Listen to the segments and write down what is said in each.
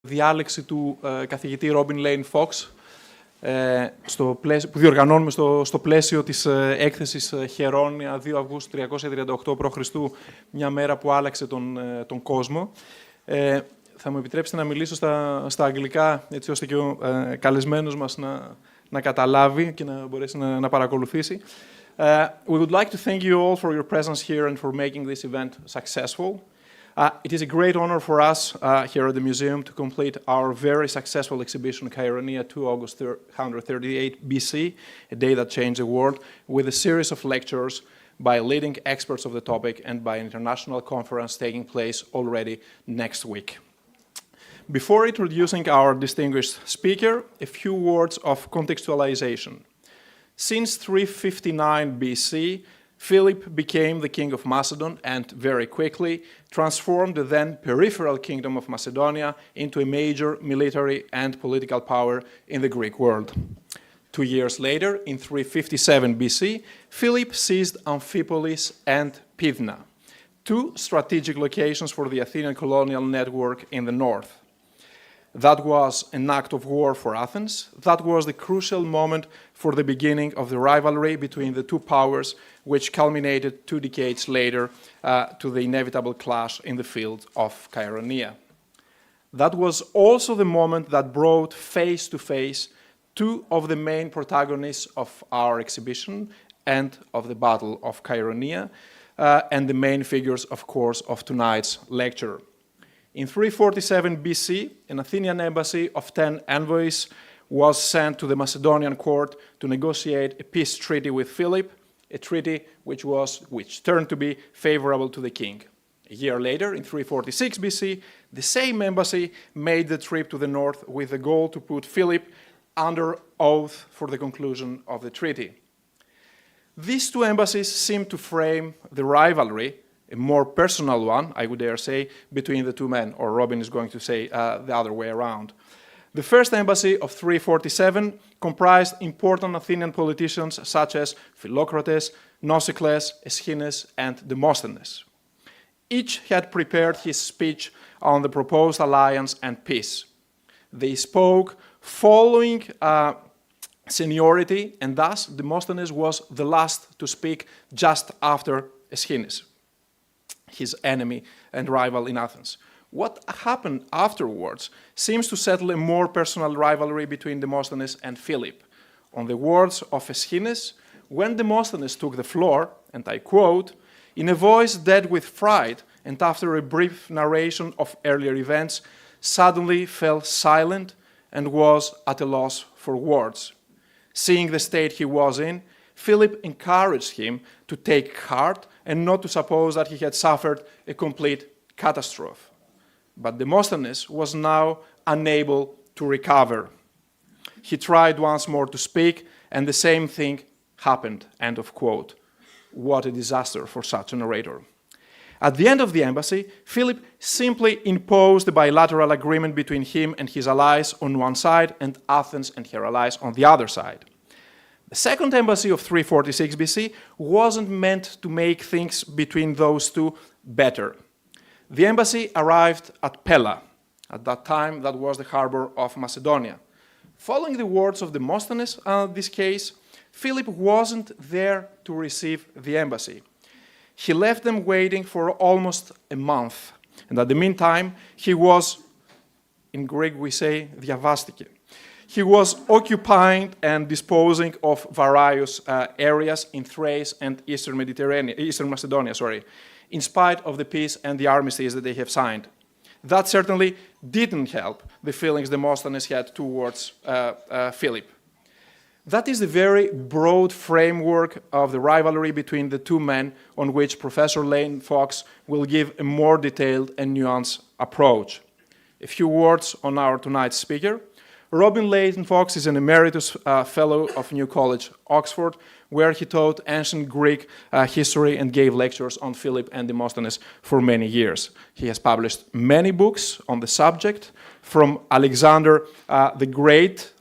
διάλεξη του καθηγητή Robin Lane Fox, που διοργανώνουμε στο πλαίσιο της έκθεσης Χερόνια 2 Αυγούστου 338 π.Χ., μια μέρα που άλλαξε τον κόσμο. Θα μου επιτρέψετε να μιλήσω στα αγγλικά, έτσι ώστε και ο καλεσμένος μας να καταλάβει και να μπορέσει να παρακολουθήσει. We would like to thank you all for your presence here and for making this event successful. It is a great honor for us here at the museum to complete our very successful exhibition, Cheironia 2 August 138 BC, a day that changed the world, with a series of lectures by leading experts of the topic and by an international conference taking place already next week. Before introducing our distinguished speaker, a few words of contextualization. Since 359 BC, Philip became the king of Macedon and very quickly transformed the then peripheral kingdom of Macedonia into a major military and political power in the Greek world. 2 years later, in 357 BC, Philip seized Amphipolis and Pydna, two strategic locations for the Athenian colonial network in the north. That was an act of war for Athens. That was the crucial moment for the beginning of the rivalry between the two powers, which culminated 2 decades later to the inevitable clash in the field of Cheironia. That was also the moment that brought face to face two of the main protagonists of our exhibition and of the Battle of Cheironia, and the main figures, of course, of tonight's lecture. In 347 BC, an Athenian embassy of 10 envoys was sent to the Macedonian court to negotiate a peace treaty with Philip, a treaty which turned to be favorable to the king. A year later, in 346 BC, the same embassy made the trip to the north with the goal to put Philip under oath for the conclusion of the treaty. These two embassies seem to frame the rivalry, a more personal one, I would dare say, between the two men, or Robin is going to say the other way around. The first embassy of 347 comprised important Athenian politicians such as Philocrates, Nausicles, Aeschines, and Demosthenes. Each had prepared his speech on the proposed alliance and peace. They spoke following seniority, and thus Demosthenes was the last to speak just after Aeschines, his enemy and rival in Athens. What happened afterwards seems to settle a more personal rivalry between Demosthenes and Philip. On the words of Aeschines, when Demosthenes took the floor, and I quote, "In a voice dead with fright, and after a brief narration of earlier events, suddenly fell silent and was at a loss for words. Seeing the state he was in, Philip encouraged him to take heart and not to suppose that he had suffered a complete catastrophe. But Demosthenes was now unable to recover. He tried once more to speak, and the same thing happened." End of quote. What a disaster for such a narrator. At the end of the embassy, Philip simply imposed a bilateral agreement between him and his allies on one side and Athens and her allies on the other side. The second embassy of 346 BC wasn't meant to make things between those two better. The embassy arrived at Pella. At that time, that was the harbor of Macedonia. Following the words of Demosthenes in this case, Philip wasn't there to receive the embassy. He left them waiting for almost a month. And at the meantime, he was, in Greek we say, διαβάστηκε. He was occupying and disposing of various areas in Thrace and Eastern Macedonia, in spite of the peace and the armistice that they have signed. That certainly didn't help the feelings Demosthenes had towards Philip. That is the very broad framework of the rivalry between the two men on which Professor Lane Fox will give a more detailed and nuanced approach. A few words on our tonight's speaker. Robin Lane Fox is an emeritus fellow of New College, Oxford, where he taught ancient Greek history and gave lectures on Philip and Demosthenes for many years. He has published many books on the subject, from Alexander the Great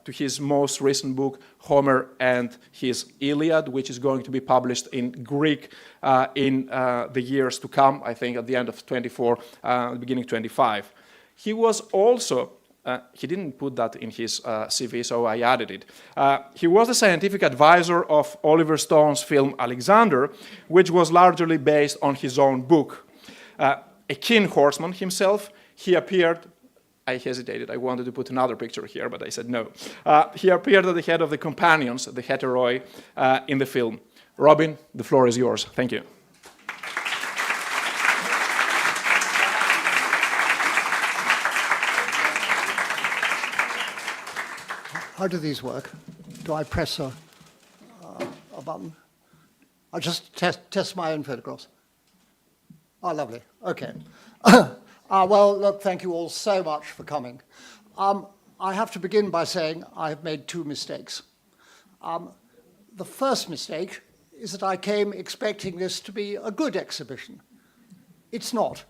to his most recent book, Homer and his Iliad, which is going to be published in Greek in the years to come, I think at the end of 24, beginning 25. He was also, he didn't put that in his CV, so I added it. He was the scientific advisor of Oliver Stone's film Alexander, which was largely based on his own book. A keen horseman himself, he appeared, I hesitated, I wanted to put another picture here, but I said no. He appeared at the head of the companions, the heteroi, in the film. Robin, the floor is yours. Thank you. How do these work? Do I press a button? I just test my own photographs. Oh, lovely. Okay. Well, look, thank you all so much for coming. I have to begin by saying I have made two mistakes. The first mistake is that I came expecting this to be a good exhibition. It's not.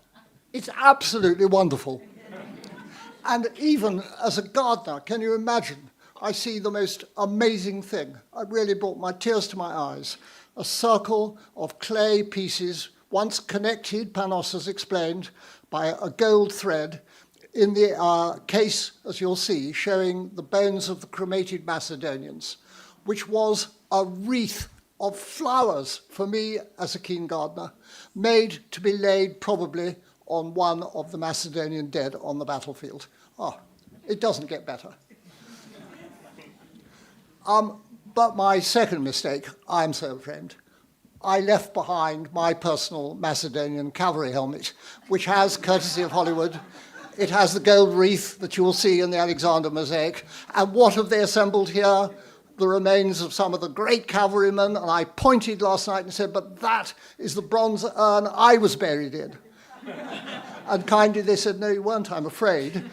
It's absolutely wonderful. And even as a gardener, can you imagine? I see the most amazing thing. It really brought my tears to my eyes. A circle of clay pieces, once connected, Panos has explained, by a gold thread in the case, as you'll see, showing the bones of the cremated Macedonians, which was a wreath of flowers for me as a keen gardener, made to be laid probably on one of the Macedonian dead on the battlefield. Oh, it doesn't get better. But my second mistake, I'm so ashamed. I left behind my personal Macedonian cavalry helmet, which has, courtesy of Hollywood, it has the gold wreath that you will see in the Alexander mosaic. And what have they assembled here? The remains of some of the great cavalrymen. And I pointed last night and said, but that is the bronze urn I was buried in. And kindly they said, no, you weren't, I'm afraid.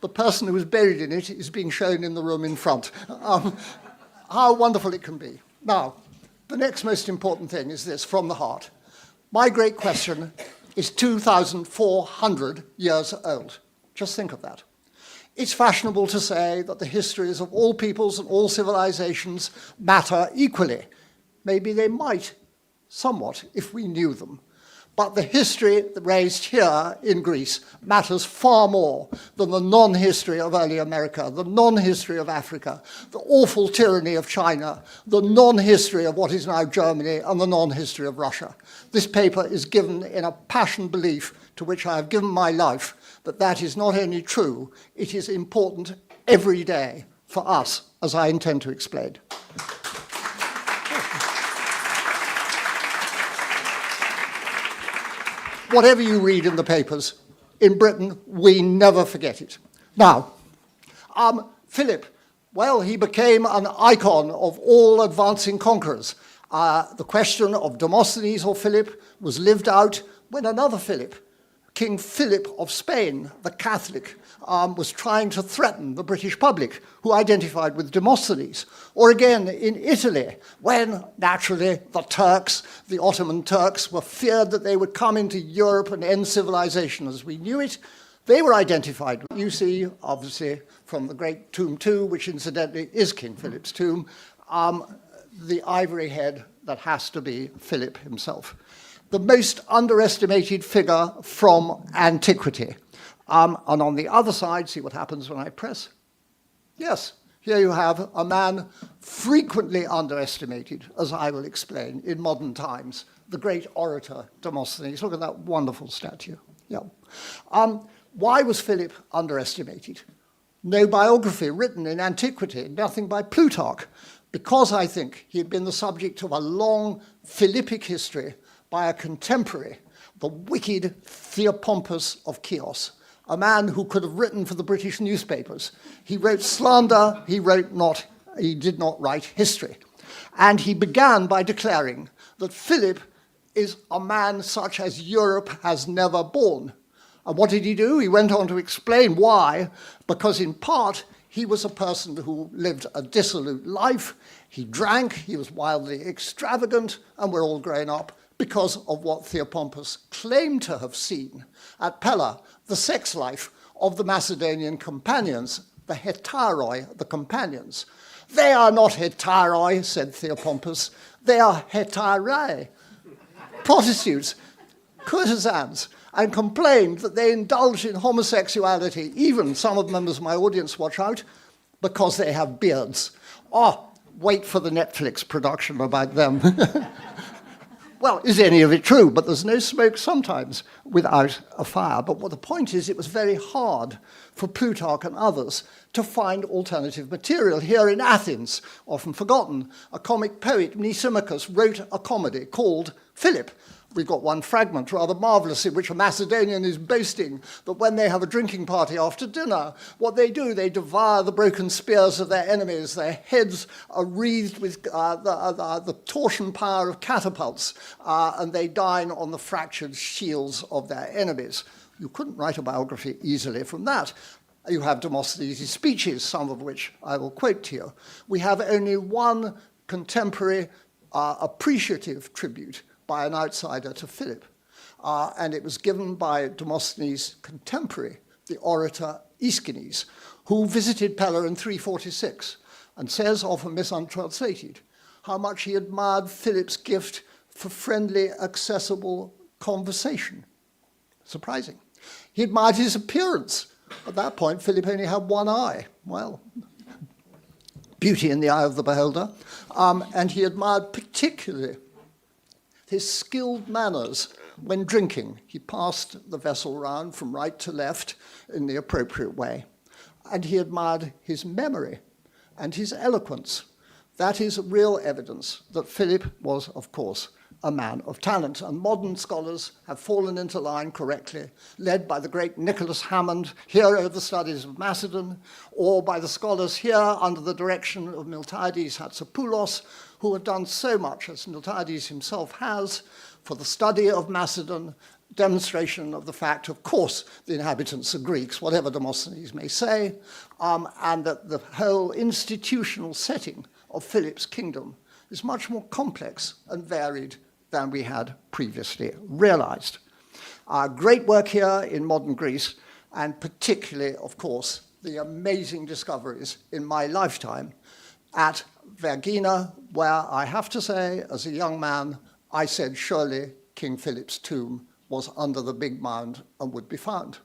The person who was buried in it is being shown in the room in front. How wonderful it can be. Now, the next most important thing is this, from the heart. My great question is 2,400 years old. Just think of that. It's fashionable to say that the histories of all peoples and all civilizations matter equally. Maybe they might, somewhat, if we knew them. But the history raised here in Greece matters far more than the non-history of early America, the non-history of Africa, the awful tyranny of China, the non-history of what is now Germany, and the non-history of Russia. This paper is given in a passionate belief to which I have given my life, that that is not only true, it is important every day for us, as I intend to explain. Whatever you read in the papers, in Britain, we never forget it. Now, Philip, well, he became an icon of all advancing conquerors. The question of Demosthenes or Philip was lived out when another Philip, King Philip of Spain, the Catholic, was trying to threaten the British public, who identified with Demosthenes. Or again, in Italy, when, naturally, the Turks, the Ottoman Turks, were feared that they would come into Europe and end civilization as we knew it, they were identified. You see, obviously, from the great tomb too, which incidentally is King Philip's tomb, the ivory head that has to be Philip himself. The most underestimated figure from antiquity. And on the other side, see what happens when I press? Yes, here you have a man frequently underestimated, as I will explain, in modern times, the great orator Demosthenes. Look at that wonderful statue. Yeah. Why was Philip underestimated? No biography written in antiquity, nothing by Plutarch, because I think he had been the subject of a long Philippic history by a contemporary, the wicked Theopompus of Chios, a man who could have written for the British newspapers. He wrote slander, he did not write history. And he began by declaring that Philip is a man such as Europe has never borne. And what did he do? He went on to explain why, because in part, he was a person who lived a dissolute life. He drank, he was wildly extravagant, and we're all grown up because of what Theopompus claimed to have seen at Pella, the sex life of the Macedonian companions, the hetaroi, the companions. They are not hetaroi, said Theopompus, they are hetarae, prostitutes, courtesans. and complained that they indulged in homosexuality, even some of the members of my audience, watch out, because they have beards. Oh, wait for the Netflix production about them. Well, is any of it true? But there's no smoke sometimes without a fire. But what the point is, it was very hard for Plutarch and others to find alternative material. Here in Athens, often forgotten, a comic poet, Mnesimachus, wrote a comedy called Philip. We've got one fragment, rather marvellous, in which a Macedonian is boasting that when they have a drinking party after dinner, what they do, they devour the broken spears of their enemies. Their heads are wreathed with the torsion power of catapults, and they dine on the fractured shields of their enemies. You couldn't write a biography easily from that. You have Demosthenes' speeches, some of which I will quote to you. We have only one contemporary appreciative tribute by an outsider to Philip, and it was given by Demosthenes' contemporary, the orator Aeschines, who visited Pella in 346, and says, often mistranslated, how much he admired Philip's gift for friendly, accessible conversation. Surprising. He admired his appearance. At that point, Philip only had one eye. Well, beauty in the eye of the beholder. And he admired particularly his skilled manners when drinking. He passed the vessel round from right to left in the appropriate way. And he admired his memory and his eloquence. That is real evidence that Philip was, of course, a man of talent. And modern scholars have fallen into line correctly, led by the great Nicholas Hammond, hero of the studies of Macedon, or by the scholars here under the direction of Miltiades Hatzapoulos, who have done so much, as Miltiades himself has, for the study of Macedon, demonstration of the fact, of course, the inhabitants are Greeks, whatever Demosthenes may say, and that the whole institutional setting of Philip's kingdom is much more complex and varied than we had previously realized. Great work here in modern Greece, and particularly, of course, the amazing discoveries in my lifetime at Vergina, where I have to say, as a young man, I said surely King Philip's tomb was under the big mound and would be found.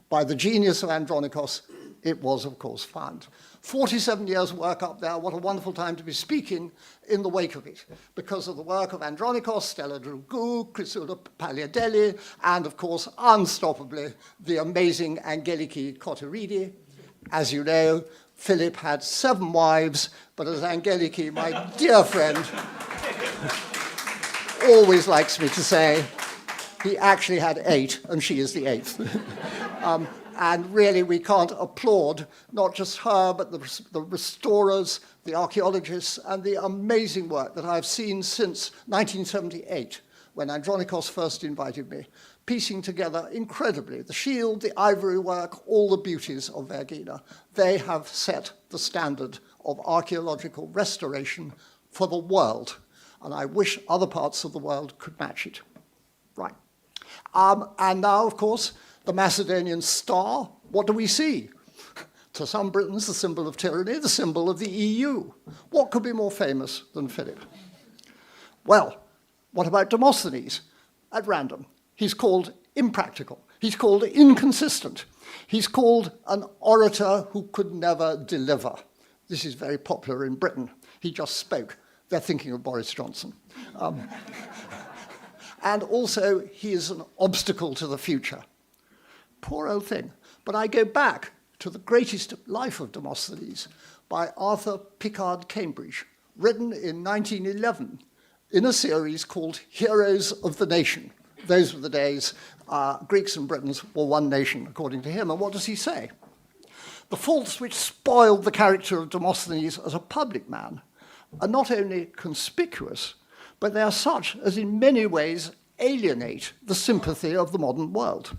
By the genius of Andronikos, it was, of course, found. 47 years' work up there, what a wonderful time to be speaking in the wake of it, because of the work of Andronikos, Stella Drougou, Chrysoula Paliadeli, and, of course, unstoppably, the amazing Angeliki Kotoridi. As you know, Philip had 7 wives, but as Angeliki, my dear friend, always likes me to say, he actually had 8, and she is the 8th. And really, we can't applaud not just her, but the restorers, the archaeologists, and the amazing work that I've seen since 1978, when Andronikos first invited me, piecing together incredibly the shield, the ivory work, all the beauties of Vergina. They have set the standard of archaeological restoration for the world, and I wish other parts of the world could match it. Right. And now, of course, the Macedonian star, what do we see? To some Britons, the symbol of tyranny, the symbol of the EU. What could be more famous than Philip? Well, what about Demosthenes? At random. He's called impractical. He's called inconsistent. He's called an orator who could never deliver. This is very popular in Britain. He just spoke. They're thinking of Boris Johnson. And also, he is an obstacle to the future. Poor old thing. But I go back to the greatest life of Demosthenes by Arthur Pickard Cambridge, written in 1911 in a series called Heroes of the Nation. Those were the days Greeks and Britons were one nation, according to him. And what does he say? The faults which spoiled the character of Demosthenes as a public man are not only conspicuous, but they are such as in many ways alienate the sympathy of the modern world.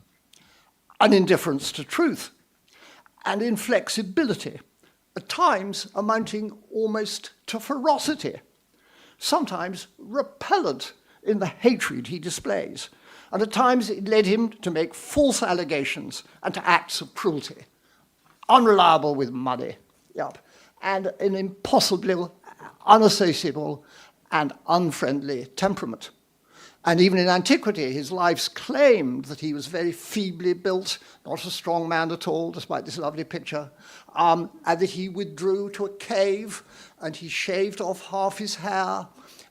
An indifference to truth, and inflexibility, at times amounting almost to ferocity, sometimes repellent in the hatred he displays, and at times it led him to make false allegations and to acts of cruelty, unreliable with money, and an impossibly unassociable and unfriendly temperament. And even in antiquity, his lives claimed that he was very feebly built, not a strong man at all, despite this lovely picture, and that he withdrew to a cave and he shaved off half his hair.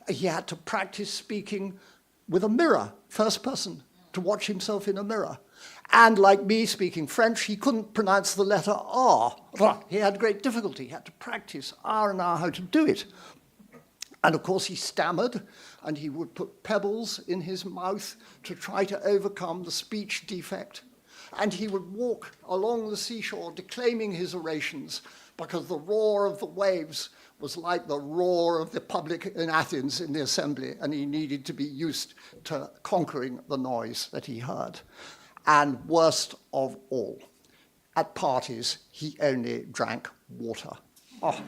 He had to practice speaking with a mirror, first person, to watch himself in a mirror. And like me speaking French, he couldn't pronounce the letter R. He had great difficulty. He had to practice R and R how to do it. And of course he stammered, and he would put pebbles in his mouth to try to overcome the speech defect. And he would walk along the seashore declaiming his orations, because the roar of the waves was like the roar of the public in Athens in the assembly, and he needed to be used to conquering the noise that he heard. And worst of all, at parties, he only drank water. Oh.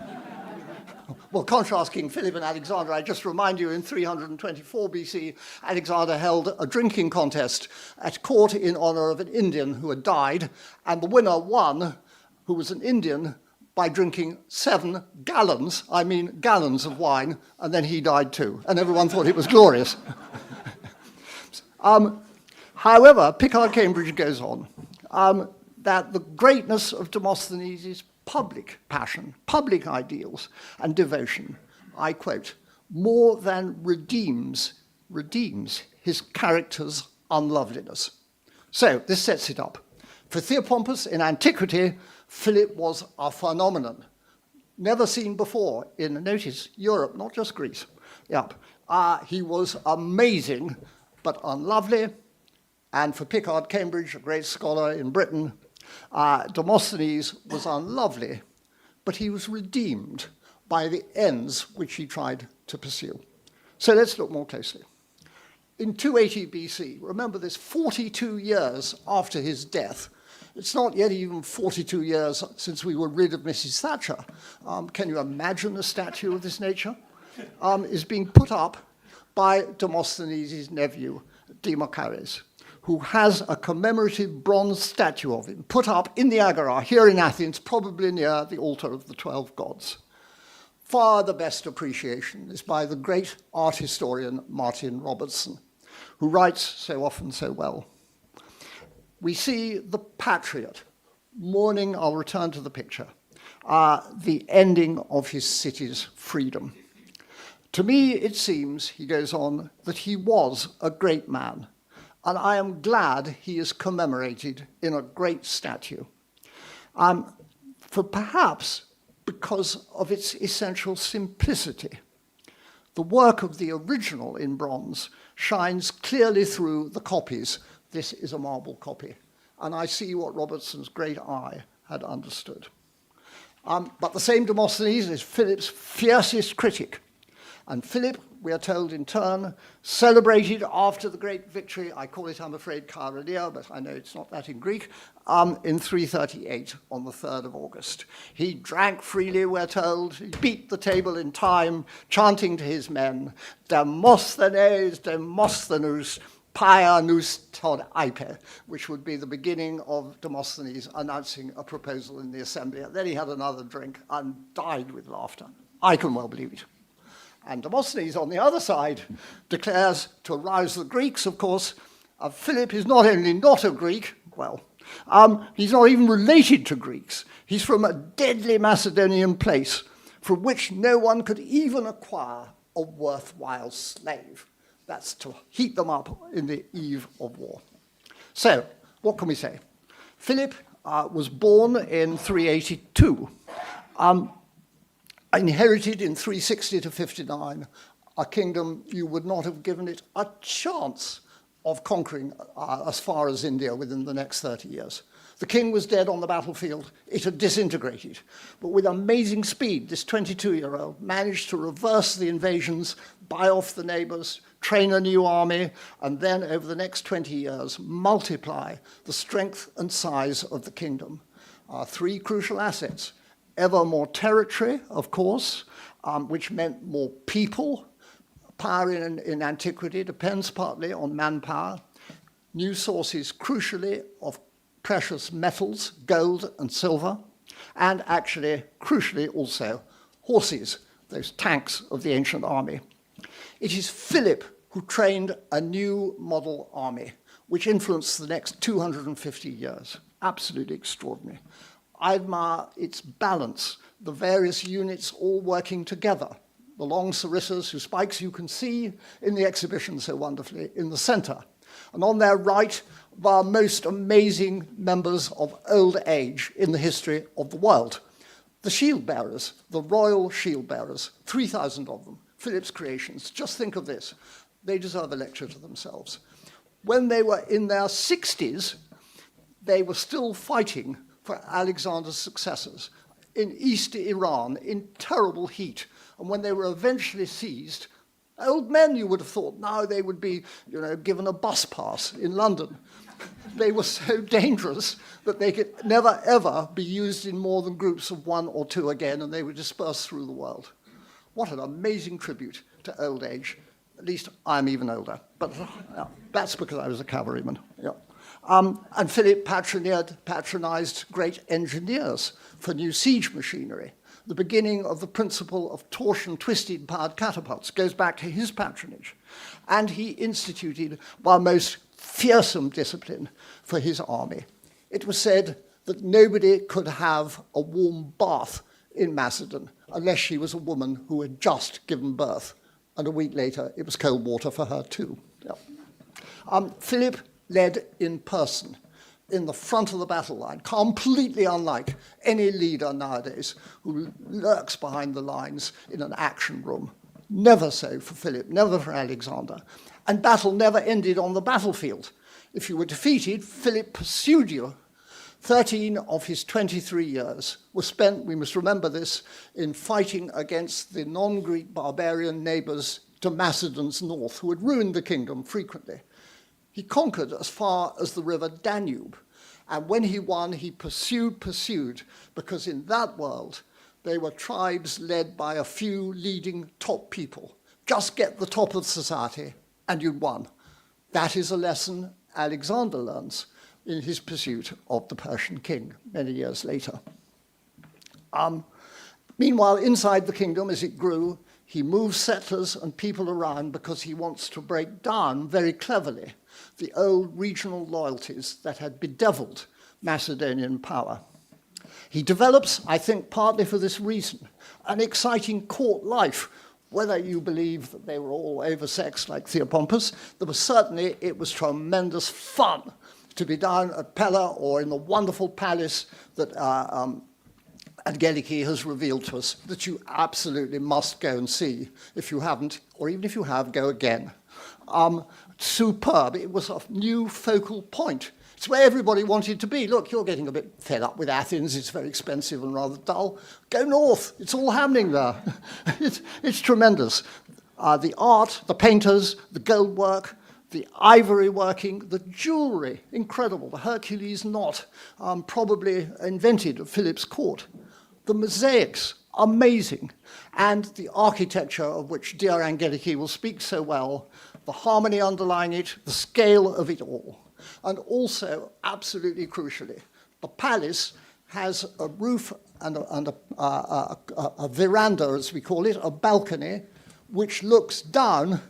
Well, contrast King Philip and Alexander. I just remind you, in 324 BC, Alexander held a drinking contest at court in honor of an Indian who had died, and the winner won, who was an Indian, by drinking 7 gallons, I mean gallons of wine, and then he died too, and everyone thought it was glorious. However, Picard-Cambridge goes on, that the greatness of Demosthenes is public passion, public ideals, and devotion, I quote, more than redeems his character's unloveliness. So this sets it up. For Theopompus in antiquity, Philip was a phenomenon, never seen before in, notice, Europe, not just Greece. Yep. He was amazing, but unlovely. And for Picard-Cambridge, a great scholar in Britain, Demosthenes was unlovely, but he was redeemed by the ends which he tried to pursue. So let's look more closely. In 280 BC, remember this, 42 years after his death, it's not yet even 42 years since we were rid of Mrs. Thatcher. Can you imagine a statue of this nature? Is being put up by Demosthenes' nephew, Demosthenes, who has a commemorative bronze statue of him put up in the Agora here in Athens, probably near the altar of the 12 gods. Far the best appreciation is by the great art historian Martin Robertson, who writes so often so well. We see the patriot mourning, I'll return to the picture, the ending of his city's freedom. To me, it seems, he goes on, that he was a great man, and I am glad he is commemorated in a great statue. For perhaps because of its essential simplicity. The work of the original in bronze shines clearly through the copies. This is a marble copy, and I see what Robertson's great eye had understood. But the same Demosthenes is Philip's fiercest critic, and Philip, we are told in turn, celebrated after the great victory, I call it, I'm afraid, Chaironeia, but I know it's not that in Greek, in 338 on the 3rd of August. He drank freely, we're told, he beat the table in time, chanting to his men, Demosthenes, Demosthenes, Paia nous ton aipe, which would be the beginning of Demosthenes announcing a proposal in the assembly. And then he had another drink and died with laughter. I can well believe it. And Demosthenes, on the other side, declares, to arouse the Greeks, of course, Philip is not only not a Greek, well, he's not even related to Greeks. He's from a deadly Macedonian place from which no one could even acquire a worthwhile slave. That's to heat them up in the eve of war. So, what can we say? Philip was born in 382. Inherited in 360 to 59, a kingdom you would not have given it a chance of conquering as far as India within the next 30 years. The king was dead on the battlefield. It had disintegrated. But with amazing speed, this 22-year-old managed to reverse the invasions, buy off the neighbors, train a new army, and then over the next 20 years, multiply the strength and size of the kingdom. 3 crucial assets. Ever more territory, of course, which meant more people. Power in antiquity depends partly on manpower. New sources, crucially, of precious metals, gold and silver, and actually, crucially also, horses, those tanks of the ancient army. It is Philip who who trained a new model army, which influenced the next 250 years. Absolutely extraordinary. I admire its balance, the various units all working together. The long sarissas, whose spikes you can see in the exhibition so wonderfully in the center. And on their right, our most amazing members of old age in the history of the world. The shield bearers, the royal shield bearers, 3,000 of them, Philip's creations. Just think of this. They deserve a lecture to themselves. When they were in their 60s, they were still fighting for Alexander's successors in East Iran in terrible heat. And when they were eventually seized, old men, you would have thought, now they would be, given a bus pass in London. They were so dangerous that they could never, ever be used in more than groups of one or two again, and they were dispersed through the world. What an amazing tribute to old age. At least I'm even older, but that's because I was a cavalryman. Yeah. And Philip patronized great engineers for new siege machinery. The beginning of the principle of torsion-twisted powered catapults goes back to his patronage. And he instituted our most fearsome discipline for his army. It was said that nobody could have a warm bath in Macedon unless she was a woman who had just given birth. And a week later, it was cold water for her too. Yeah. Philip led in person, in the front of the battle line, completely unlike any leader nowadays who lurks behind the lines in an action room. Never so for Philip, never for Alexander. And battle never ended on the battlefield. If you were defeated, Philip pursued you. 13 of his 23 years were spent, we must remember this, in fighting against the non-Greek barbarian neighbors to Macedon's north, who had ruined the kingdom frequently. He conquered as far as the river Danube. And when he won, he pursued, because in that world, they were tribes led by a few leading top people. Just get the top of society, and you'd won. That is a lesson Alexander learns in his pursuit of the Persian king many years later. Meanwhile, inside the kingdom, as it grew, he moves settlers and people around because he wants to break down very cleverly the old regional loyalties that had bedeviled Macedonian power. He develops, I think partly for this reason, an exciting court life. Whether you believe that they were all oversexed like Theopompus, it was tremendous fun to be down at Pella or in the wonderful palace that Angeliki has revealed to us that you absolutely must go and see if you haven't, or even if you have, go again. Superb. It was a new focal point. It's where everybody wanted to be. Look, you're getting a bit fed up with Athens. It's very expensive and rather dull. Go north. It's all happening there. It's tremendous. The art, the painters, the gold work, the ivory working, the jewelry, incredible. The Hercules knot, probably invented at Philip's court. The mosaics, amazing. And the architecture of which dear Angeliki will speak so well, the harmony underlying it, the scale of it all. And also, absolutely crucially, the palace has a roof and a veranda, as we call it, a balcony, which looks down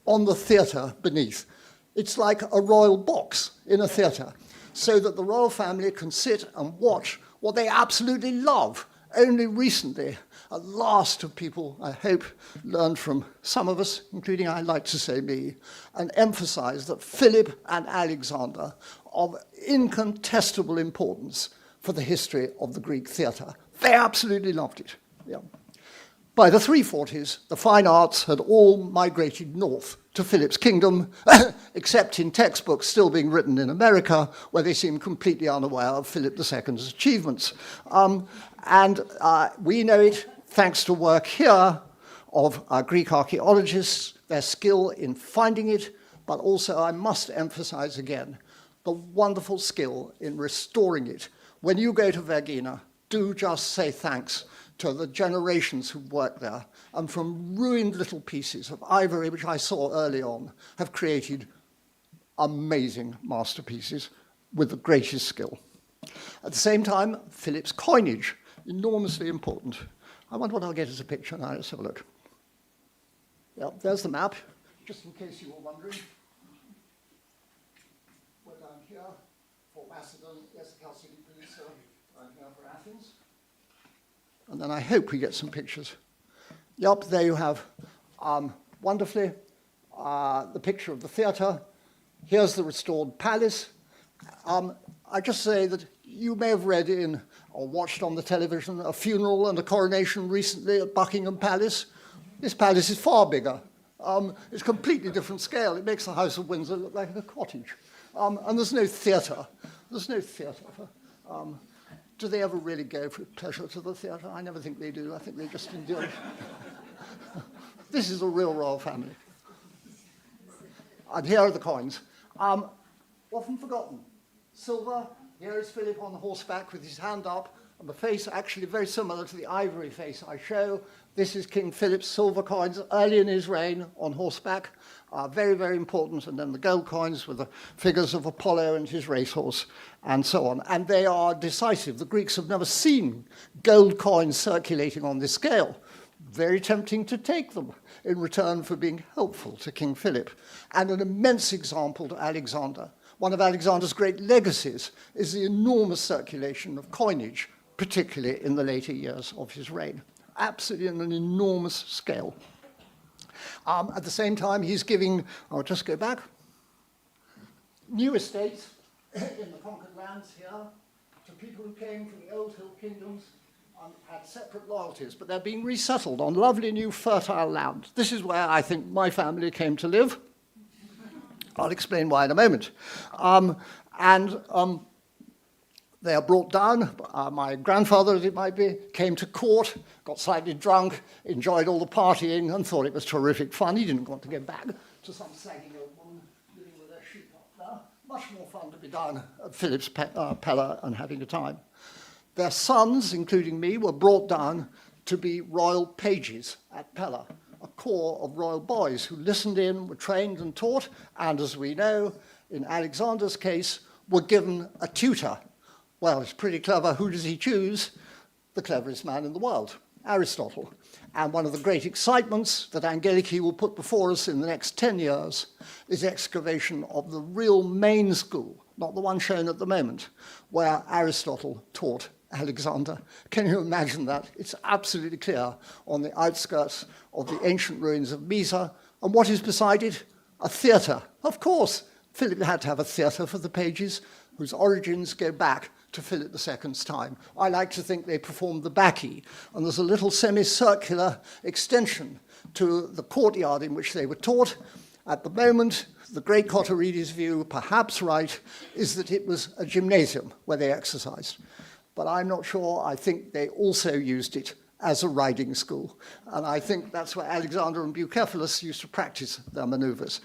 on the theatre beneath. It's like a royal box in a theatre, so that the royal family can sit and watch what they absolutely love. Only recently, at last, have people, I hope, learned from some of us, including I like to say me, and emphasized that Philip and Alexander are of incontestable importance for the history of the Greek theatre. They absolutely loved it. Yeah. By the 340s, the fine arts had all migrated north to Philip's kingdom, except in textbooks still being written in America, where they seem completely unaware of Philip II's achievements. We know it thanks to work here of Greek archaeologists, their skill in finding it, but also, I must emphasize again, the wonderful skill in restoring it. When you go to Vergina, do just say thanks to the generations who worked there, and from ruined little pieces of ivory, which I saw early on, have created amazing masterpieces with the greatest skill. At the same time, Philip's coinage, enormously important. I wonder what I'll get as a picture now. Let's have a look. Yeah, there's the map. just in case you were wondering. We're down here for Macedon, yes, Chalcedon, down here for Athens. And then I hope we get some pictures. Yep, there you have, wonderfully, the picture of the theatre. Here's the restored palace. I just say that you may have read in or watched on the television a funeral and a coronation recently at Buckingham Palace. This palace is far bigger. It's a completely different scale. It makes the House of Windsor look like a cottage. And there's no theatre. There's no theatre. Do they ever really go for pleasure to the theatre? I never think they do. I think they just endure it. This is a real royal family. And here are the coins. Often forgotten. Silver, here is Philip on horseback with his hand up, and the face actually very similar to the ivory face I show. This is King Philip's silver coins early in his reign on horseback. Very, very important. And then the gold coins with the figures of Apollo and his racehorse and so on. And they are decisive. The Greeks have never seen gold coins circulating on this scale. Very tempting to take them in return for being helpful to King Philip. And an immense example to Alexander. One of Alexander's great legacies is the enormous circulation of coinage, particularly in the later years of his reign. Absolutely on an enormous scale. At the same time, he's giving, I'll just go back, new estates in the conquered lands here to people who came from the old hill kingdoms and had separate loyalties, but they're being resettled on lovely new fertile land. This is where I think my family came to live. I'll explain why in a moment. They are brought down. My grandfather, as it might be, came to court, got slightly drunk, enjoyed all the partying, and thought it was terrific fun. He didn't want to go back to some sagging old woman living with her sheep up there. Much more fun to be down at Philip's Pella and having a time. Their sons, including me, were brought down to be royal pages at Pella, a corps of royal boys who listened in, were trained and taught, and as we know, in Alexander's case, were given a tutor. Well, it's pretty clever. Who does he choose? The cleverest man in the world, Aristotle. And one of the great excitements that Angeliki will put before us in the next 10 years is excavation of the real main school, not the one shown at the moment, where Aristotle taught Alexander. Can you imagine that? It's absolutely clear on the outskirts of the ancient ruins of Mysa. And what is beside it? A theatre. Of course, Philip had to have a theatre for the pages, whose origins go back to Philip II's time. I like to think they performed the Bacchae, and there's a little semicircular extension to the courtyard in which they were taught. At the moment, the great Kotorides' view, perhaps right, is that it was a gymnasium where they exercised. But I'm not sure. I think they also used it as a riding school. And I think that's where Alexander and Bucephalus used to practice their maneuvers.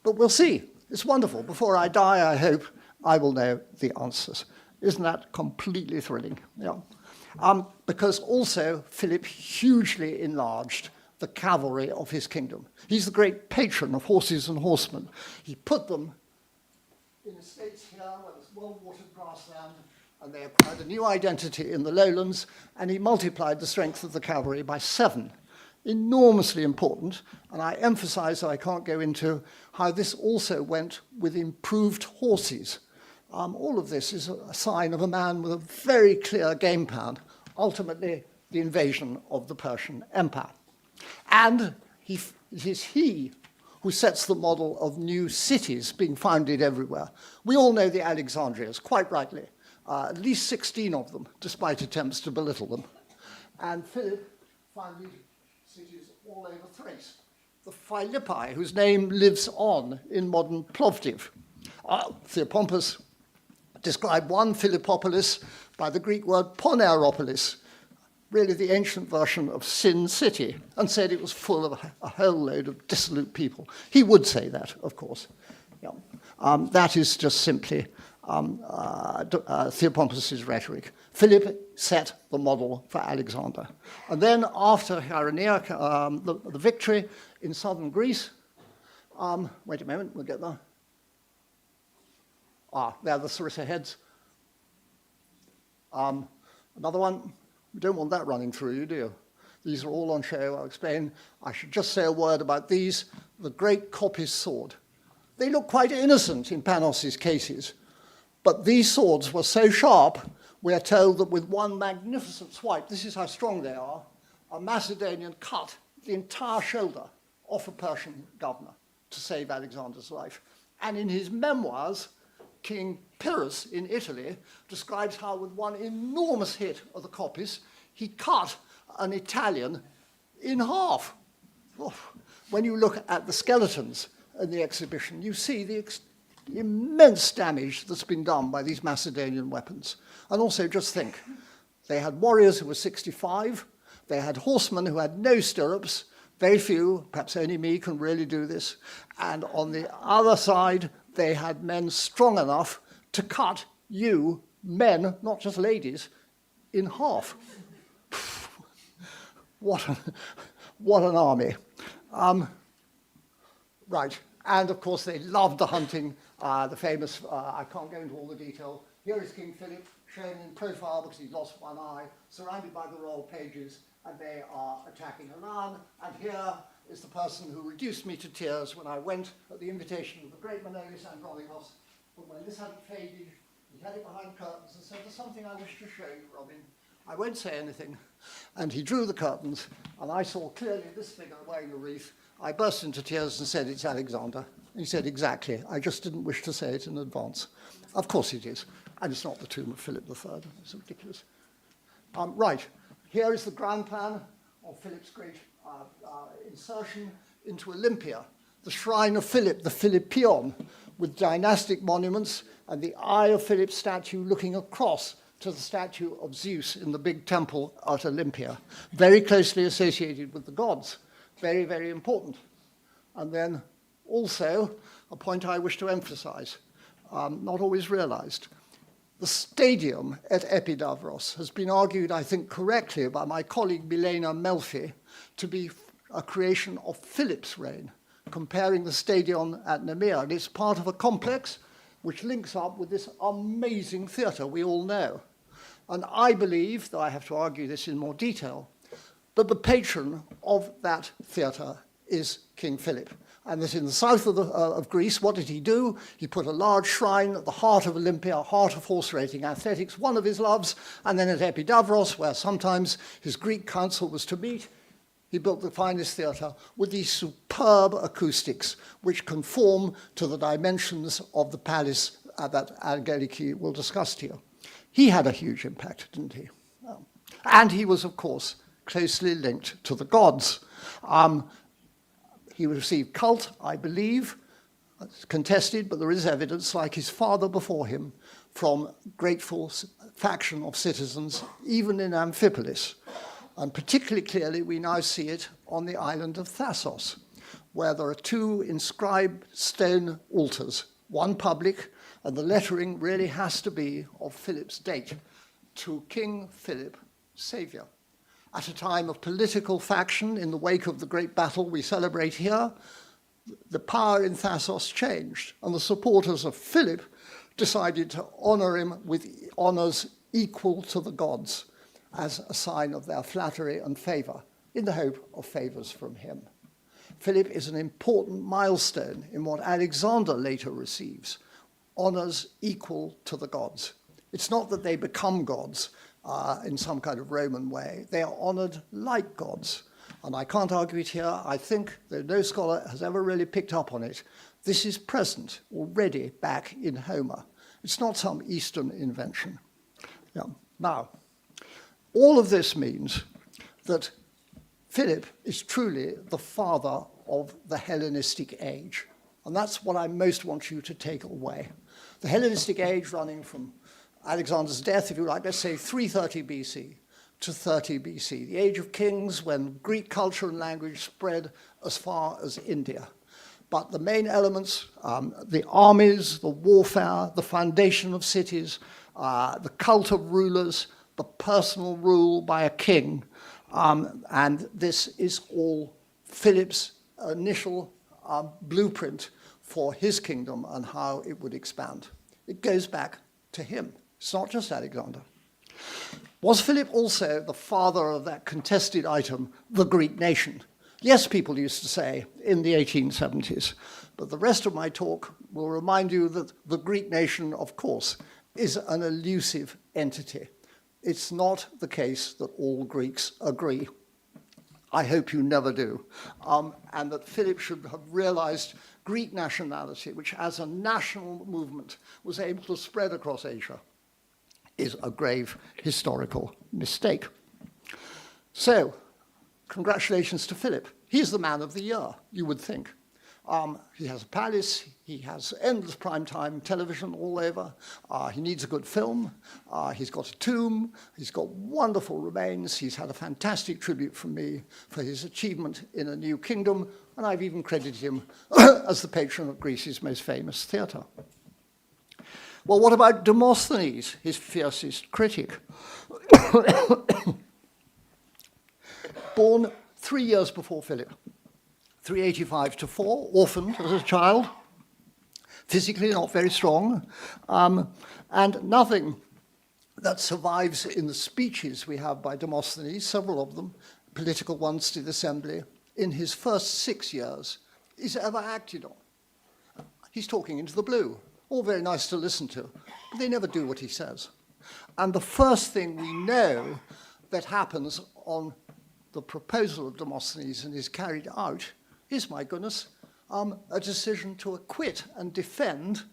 But we'll see. It's wonderful. Before I die, I hope I will know the answers. Isn't that completely thrilling? Yeah. Because also Philip hugely enlarged the cavalry of his kingdom. He's the great patron of horses and horsemen. He put them in estates here where there's well-watered grassland, and they acquired a new identity in the lowlands, and he multiplied the strength of the cavalry by 7. Enormously important, and I emphasize, so I can't go into, how this also went with improved horses. All of this is a sign of a man with a very clear game plan, ultimately the invasion of the Persian Empire. And it is he who sets the model of new cities being founded everywhere. We all know the Alexandrias, quite rightly, at least 16 of them, despite attempts to belittle them. And Philip founded cities all over Thrace. The Philippi, whose name lives on in modern Plovdiv. Theopompus described one Philippopolis by the Greek word poneropolis, really the ancient version of Sin City, and said it was full of a whole load of dissolute people. He would say that, of course. Yeah. That is just simply Theopompus' rhetoric. Philip set the model for Alexander. And then after Chaeronea, the victory in southern Greece, wait a moment, we'll get there. There are the Sarissa heads. Another one. You don't want that running through you, do you? These are all on show. I'll explain. I should just say a word about these. The great coppice sword. They look quite innocent in Panos's cases, but these swords were so sharp, we are told that with one magnificent swipe, this is how strong they are, a Macedonian cut the entire shoulder off a Persian governor to save Alexander's life. And in his memoirs, King Pyrrhus in Italy describes how with one enormous hit of the coppice, he cut an Italian in half. When you look at the skeletons in the exhibition, you see the immense damage that's been done by these Macedonian weapons. And also just think, they had warriors who were 65, they had horsemen who had no stirrups, very few, perhaps only me can really do this, and on the other side, they had men strong enough to cut you, men, not just ladies, in half. What an army. Right, and of course they loved the hunting, the famous, I can't go into all the detail. Here is King Philip, shown in profile because he's lost one eye, surrounded by the royal pages, and they are attacking Iran. And here is the person who reduced me to tears when I went at the invitation of the great Manelius Andronikos. But when this hadn't faded, he had it behind curtains and said, "There's something I wish to show you, Robin." I won't say anything. And he drew the curtains, and I saw clearly this figure wearing a wreath. I burst into tears and said, "It's Alexander." He said, "Exactly. I just didn't wish to say it in advance." Of course it is. And it's not the tomb of Philip III. It's ridiculous. Right. Here is the ground plan of Philip's great insertion into Olympia, the shrine of Philip, the Philippion, with dynastic monuments and the eye of Philip's statue looking across to the statue of Zeus in the big temple at Olympia, very closely associated with the gods. Very, very important. And then also a point I wish to emphasize, not always realized. The stadium at Epidavros has been argued, I think correctly, by my colleague Milena Melfi to be a creation of Philip's reign, comparing the stadion at Nemea. And it's part of a complex which links up with this amazing theatre we all know. And I believe, though I have to argue this in more detail, that the patron of that theatre is King Philip. And that in the south of Greece, what did he do? He put a large shrine at the heart of Olympia, heart of horse racing athletics, one of his loves. And then at Epidavros, where sometimes his Greek council was to meet, he built the finest theatre with these superb acoustics, which conform to the dimensions of the palace that Angeliki will discuss to you. He had a huge impact, didn't he? And he was, of course, closely linked to the gods. He received cult, I believe, it's contested, but there is evidence, like his father before him, from grateful faction of citizens, even in Amphipolis. And particularly clearly, we now see it on the island of Thasos, where there are two inscribed stone altars, one public, and the lettering really has to be of Philip's date, to King Philip, Saviour. At a time of political faction in the wake of the great battle we celebrate here, the power in Thasos changed, and the supporters of Philip decided to honor him with honors equal to the gods as a sign of their flattery and favor, in the hope of favors from him. Philip is an important milestone in what Alexander later receives, honors equal to the gods. It's not that they become gods, in some kind of Roman way. They are honored like gods. And I can't argue it here. I think that no scholar has ever really picked up on it. This is present already back in Homer. It's not some Eastern invention. Yeah. Now, all of this means that Philip is truly the father of the Hellenistic age. And that's what I most want you to take away. The Hellenistic age running from Alexander's death, if you like, let's say 330 BC to 30 BC, the age of kings when Greek culture and language spread as far as India. But the main elements, the armies, the warfare, the foundation of cities, the cult of rulers, the personal rule by a king, and this is all Philip's initial blueprint for his kingdom and how it would expand. It goes back to him. It's not just Alexander. Was Philip also the father of that contested item, the Greek nation? Yes, people used to say in the 1870s, but the rest of my talk will remind you that the Greek nation, of course, is an elusive entity. It's not the case that all Greeks agree. I hope you never do. And that Philip should have realized Greek nationality, which as a national movement was able to spread across Asia, is a grave historical mistake. So, congratulations to Philip. He's the man of the year, you would think. He has a palace, he has endless primetime television all over, he needs a good film, he's got a tomb, he's got wonderful remains, he's had a fantastic tribute from me for his achievement in a new kingdom, and I've even credited him as the patron of Greece's most famous theatre. Well, what about Demosthenes, his fiercest critic? Born 3 years before Philip, 385 to 4, orphaned as a child, physically not very strong, and nothing that survives in the speeches we have by Demosthenes, several of them, political ones to the assembly, in his first 6 years, is ever acted on. He's talking into the blue, all very nice to listen to, but they never do what he says. And the first thing we know that happens on the proposal of Demosthenes and is carried out is, my goodness, a decision to acquit and defend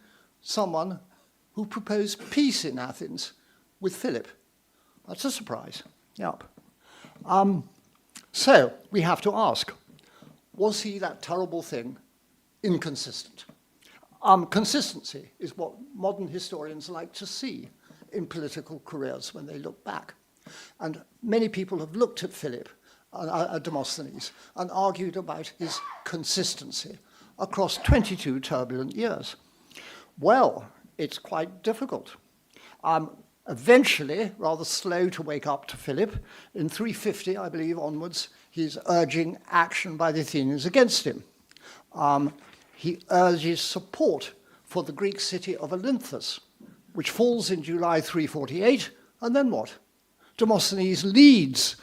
someone who proposed peace in Athens with Philip. That's a surprise. Yep. So we have to ask, was he that terrible thing, inconsistent? Consistency is what modern historians like to see in political careers when they look back. And many people have looked at Philip, Demosthenes, and argued about his consistency across 22 turbulent years. Well, it's quite difficult. Eventually, rather slow to wake up to Philip, in 350, I believe, onwards, he's urging action by the Athenians against him. He urges support for the Greek city of Olynthus, which falls in July 348, and then what? Demosthenes leads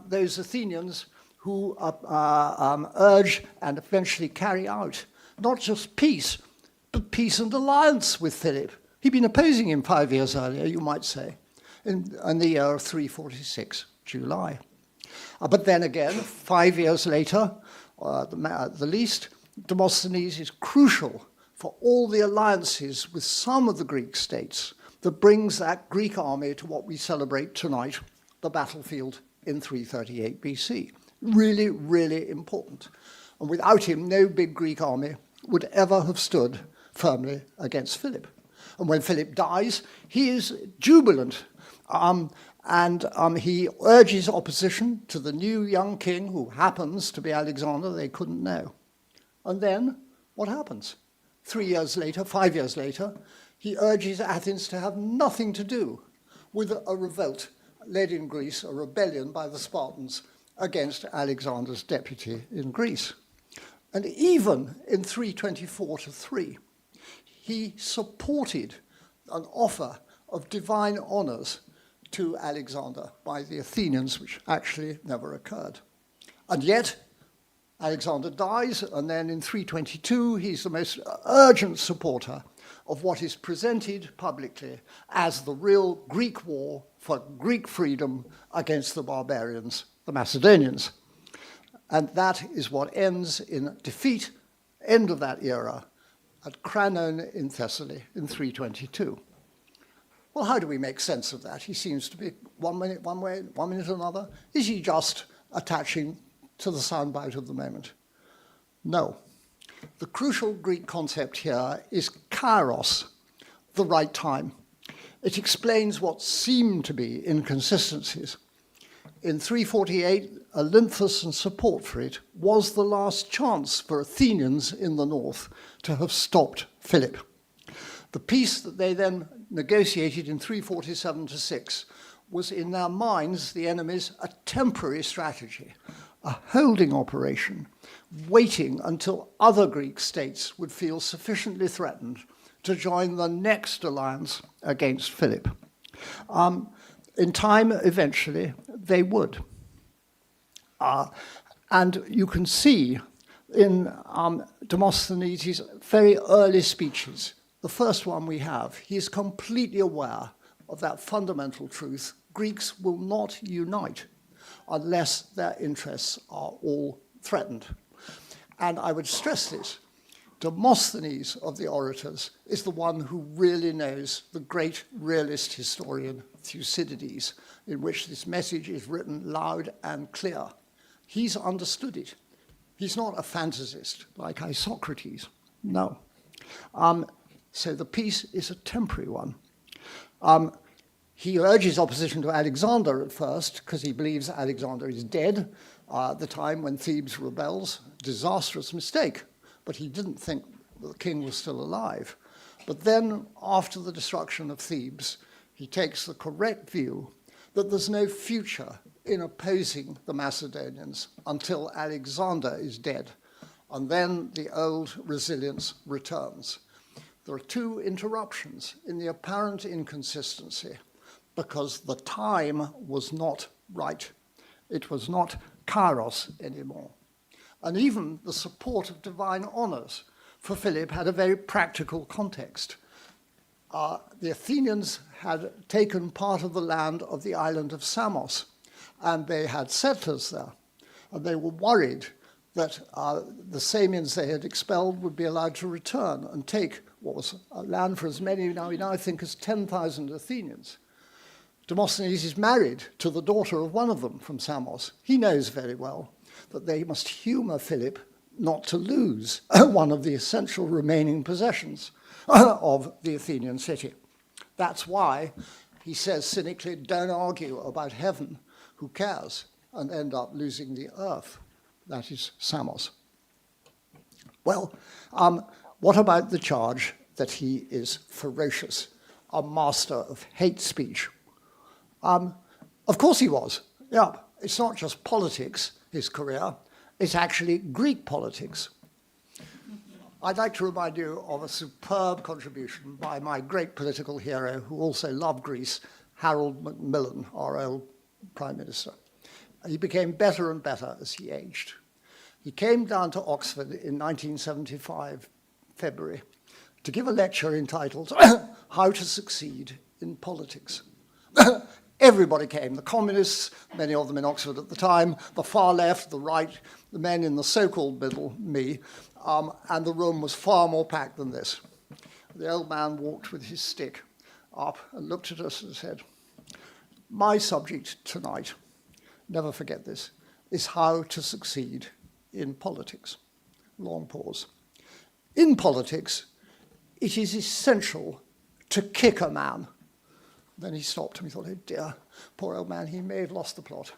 those Athenians who urge and eventually carry out not just peace, but peace and alliance with Philip. He'd been opposing him 5 years earlier, you might say, in the year of 346, July. But then again, 5 years later, at the least, Demosthenes is crucial for all the alliances with some of the Greek states that brings that Greek army to what we celebrate tonight, the battlefield in 338 BC. Really, really important. And without him, no big Greek army would ever have stood firmly against Philip. And when Philip dies, he is jubilant. He urges opposition to the new young king, who happens to be Alexander, they couldn't know. And then, what happens? 3 years later, 5 years later, he urges Athens to have nothing to do with a revolt led in Greece, a rebellion by the Spartans against Alexander's deputy in Greece. And even in 324 to 3, he supported an offer of divine honors to Alexander by the Athenians, which actually never occurred. And yet, Alexander dies, and then in 322, he's the most urgent supporter of what is presented publicly as the real Greek war for Greek freedom against the barbarians, the Macedonians. And that is what ends in defeat, end of that era, at Cranon in Thessaly in 322. Well, how do we make sense of that? He seems to be one minute one way, 1 minute another. Is he just attaching to the soundbite of the moment? No. The crucial Greek concept here is kairos, the right time. It explains what seem to be inconsistencies. In 348, Olynthus and support for it was the last chance for Athenians in the north to have stopped Philip. The peace that they then negotiated in 347 to 6 was in their minds, the enemies, a temporary strategy, a holding operation, waiting until other Greek states would feel sufficiently threatened to join the next alliance against Philip. in time, eventually, they would. And you can see in Demosthenes' very early speeches, the first one we have, he is completely aware of that fundamental truth: Greeks will not unite unless their interests are all threatened. And I would stress this: Demosthenes of the orators is the one who really knows the great realist historian Thucydides, in which this message is written loud and clear. He's understood it. He's not a fantasist like Isocrates. No. So the peace is a temporary one. He urges opposition to Alexander at first because he believes Alexander is dead at the time when Thebes rebels. Disastrous mistake. But he didn't think the king was still alive. But then, after the destruction of Thebes, he takes the correct view that there's no future in opposing the Macedonians until Alexander is dead. And then the old resilience returns. There are two interruptions in the apparent inconsistency because the time was not right. It was not kairos anymore. And even the support of divine honors for Philip had a very practical context. The Athenians had taken part of the land of the island of Samos, and they had settlers there. And they were worried that the Samians they had expelled would be allowed to return and take what was land for as many, we now think, as 10,000 Athenians. Demosthenes is married to the daughter of one of them from Samos. He knows very well that they must humor Philip not to lose one of the essential remaining possessions of the Athenian city. That's why he says cynically, don't argue about heaven, who cares, and end up losing the earth. That is Samos. Well, what about the charge that he is ferocious, a master of hate speech? Of course he was. Yeah, it's not just politics, his career, it's actually Greek politics. I'd like to remind you of a superb contribution by my great political hero, who also loved Greece, Harold Macmillan, our old Prime Minister. He became better and better as he aged. He came down to Oxford in 1975, February, to give a lecture entitled How to Succeed in Politics. Everybody came, the communists, many of them in Oxford at the time, the far left, the right, the men in the so-called middle, me, and the room was far more packed than this. The old man walked with his stick up and looked at us and said, my subject tonight, never forget this, is how to succeed in politics. Long pause. In politics, it is essential to kick a man. Then he stopped and we thought, oh dear, poor old man, he may have lost the plot.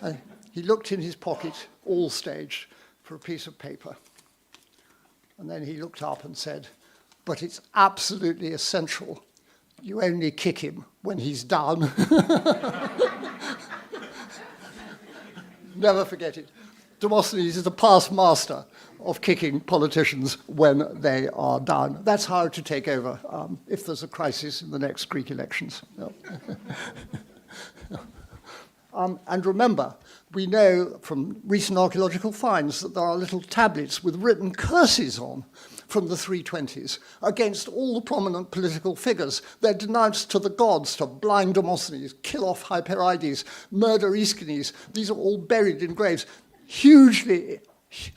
And he looked in his pocket, all staged, for a piece of paper. And then he looked up and said, but it's absolutely essential. You only kick him when he's down. Never forget it. Demosthenes is a past master of kicking politicians when they are down. That's how to take over if there's a crisis in the next Greek elections. And remember, we know from recent archaeological finds that there are little tablets with written curses on from the 320s against all the prominent political figures. They're denounced to the gods to blind Demosthenes, kill off Hyperides, murder Aeschines. These are all buried in graves. Hugely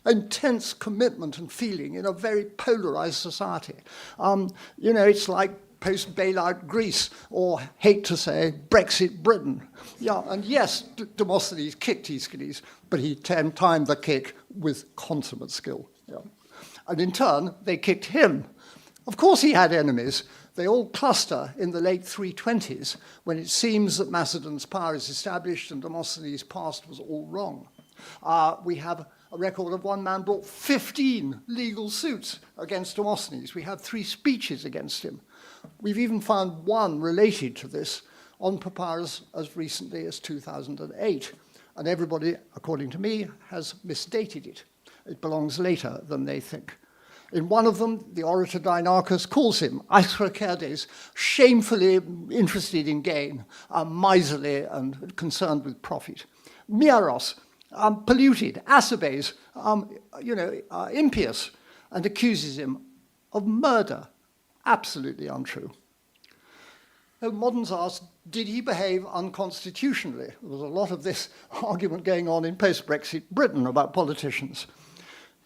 intense commitment and feeling in a very polarized society. It's like post-bailout Greece, or, hate to say, Brexit Britain. Yeah, and yes, Demosthenes kicked Aeschines, but he timed the kick with consummate skill. Yeah. And in turn, they kicked him. Of course he had enemies. They all cluster in the late 320s, when it seems that Macedon's power is established and Demosthenes' past was all wrong. We have a record of one man brought 15 legal suits against Demosthenes. We have 3 speeches against him. We've even found one related to this on papyrus as recently as 2008. And everybody, according to me, has misdated it. It belongs later than they think. In one of them, the orator Dinarchus calls him Aeschrokerdes, shamefully interested in gain, miserly and concerned with profit. Mieros, polluted, Asabes, impious, and accuses him of murder. Absolutely untrue. Moderns ask, did he behave unconstitutionally? There was a lot of this argument going on in post-Brexit Britain about politicians.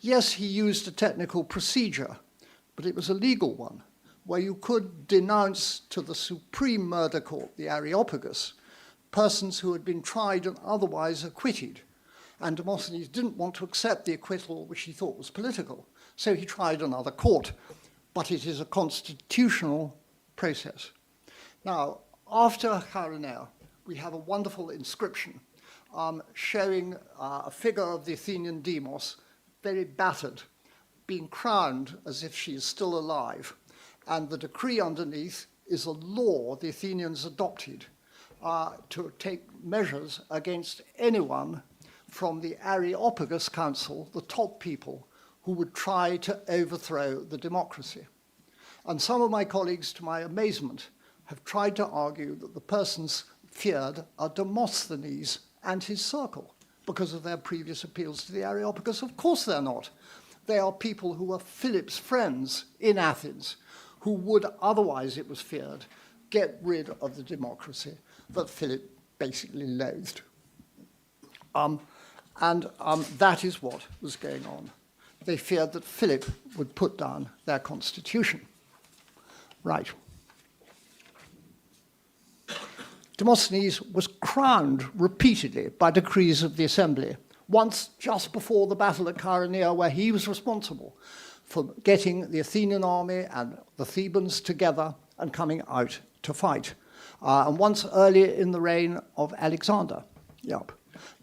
Yes, he used a technical procedure, but it was a legal one, where you could denounce to the Supreme Murder Court, the Areopagus, persons who had been tried and otherwise acquitted. And Demosthenes didn't want to accept the acquittal which he thought was political, so he tried another court. But it is a constitutional process. Now, after Charonea, we have a wonderful inscription showing a figure of the Athenian demos, very battered, being crowned as if she is still alive. And the decree underneath is a law the Athenians adopted to take measures against anyone from the Areopagus Council, the top people, who would try to overthrow the democracy. And some of my colleagues, to my amazement, have tried to argue that the persons feared are Demosthenes and his circle because of their previous appeals to the Areopagus. Of course they're not. They are people who were Philip's friends in Athens, who would otherwise, it was feared, get rid of the democracy that Philip basically loathed. That is what was going on. They feared that Philip would put down their constitution. Right. Demosthenes was crowned repeatedly by decrees of the assembly, once just before the battle at Charonea, where he was responsible for getting the Athenian army and the Thebans together and coming out to fight, and once earlier in the reign of Alexander. Yep.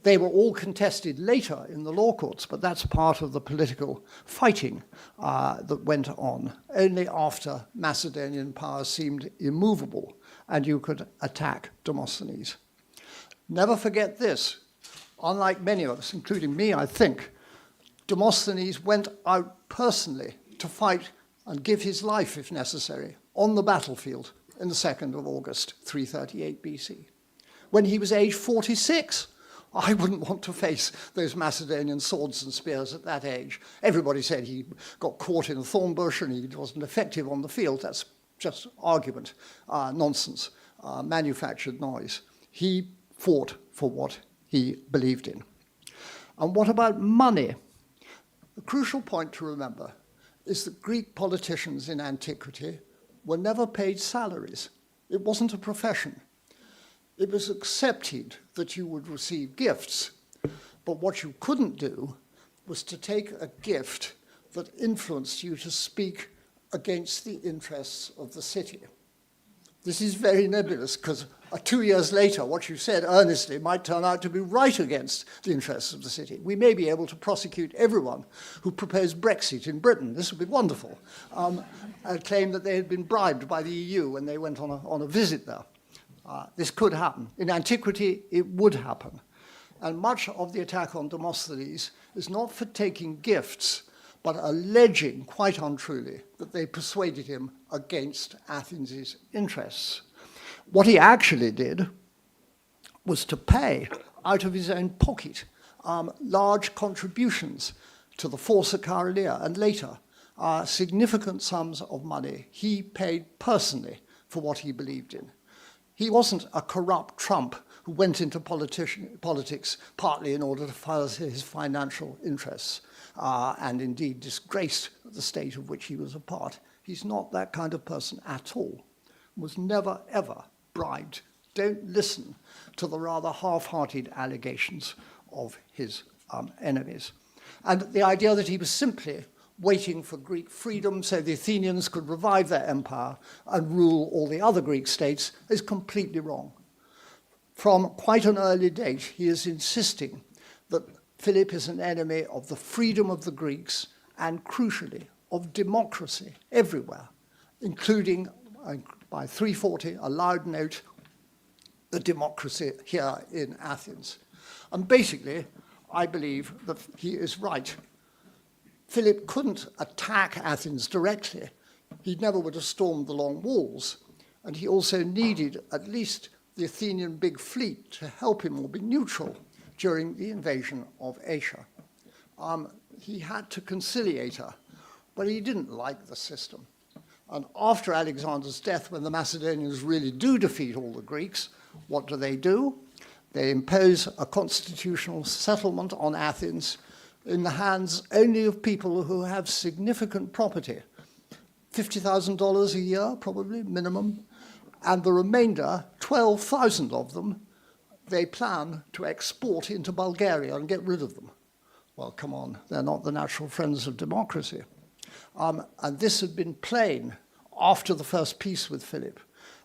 They were all contested later in the law courts, but that's part of the political fighting that went on only after Macedonian power seemed immovable and you could attack Demosthenes. Never forget this. Unlike many of us, including me, I think, Demosthenes went out personally to fight and give his life, if necessary, on the battlefield in the 2nd of August, 338 BC. When he was aged 46, I wouldn't want to face those Macedonian swords and spears at that age. Everybody said he got caught in a thorn bush and he wasn't effective on the field. That's just argument, nonsense, manufactured noise. He fought for what he believed in. And what about money? The crucial point to remember is that Greek politicians in antiquity were never paid salaries. It wasn't a profession. It was accepted that you would receive gifts, but what you couldn't do was to take a gift that influenced you to speak against the interests of the city. This is very nebulous because 2 years later, what you said earnestly might turn out to be right against the interests of the city. We may be able to prosecute everyone who proposed Brexit in Britain. This would be wonderful. And claim that they had been bribed by the EU when they went on a visit there. This could happen. In antiquity, it would happen. And much of the attack on Demosthenes is not for taking gifts, but alleging, quite untruly, that they persuaded him against Athens' interests. What he actually did was to pay, out of his own pocket, large contributions to the force at Charonea, and later, significant sums of money he paid personally for what he believed in. He wasn't a corrupt Trump who went into politics partly in order to further his financial interests and indeed disgraced the state of which he was a part. He's not that kind of person at all. Was never, ever bribed. Don't listen to the rather half-hearted allegations of his enemies. And the idea that he was simply waiting for Greek freedom so the Athenians could revive their empire and rule all the other Greek states is completely wrong. From quite an early date, he is insisting that Philip is an enemy of the freedom of the Greeks and, crucially, of democracy everywhere, including, by 340, a loud note, the democracy here in Athens. And basically, I believe that he is right. Philip couldn't attack Athens directly. He never would have stormed the long walls. And he also needed at least the Athenian big fleet to help him or be neutral during the invasion of Asia. He had to conciliate her, but he didn't like the system. And after Alexander's death, when the Macedonians really do defeat all the Greeks, what do? They impose a constitutional settlement on Athens in the hands only of people who have significant property. $50,000 a year, probably, minimum. And the remainder, 12,000 of them, they plan to export into Bulgaria and get rid of them. Well, come on, they're not the natural friends of democracy. And this had been plain after the first peace with Philip,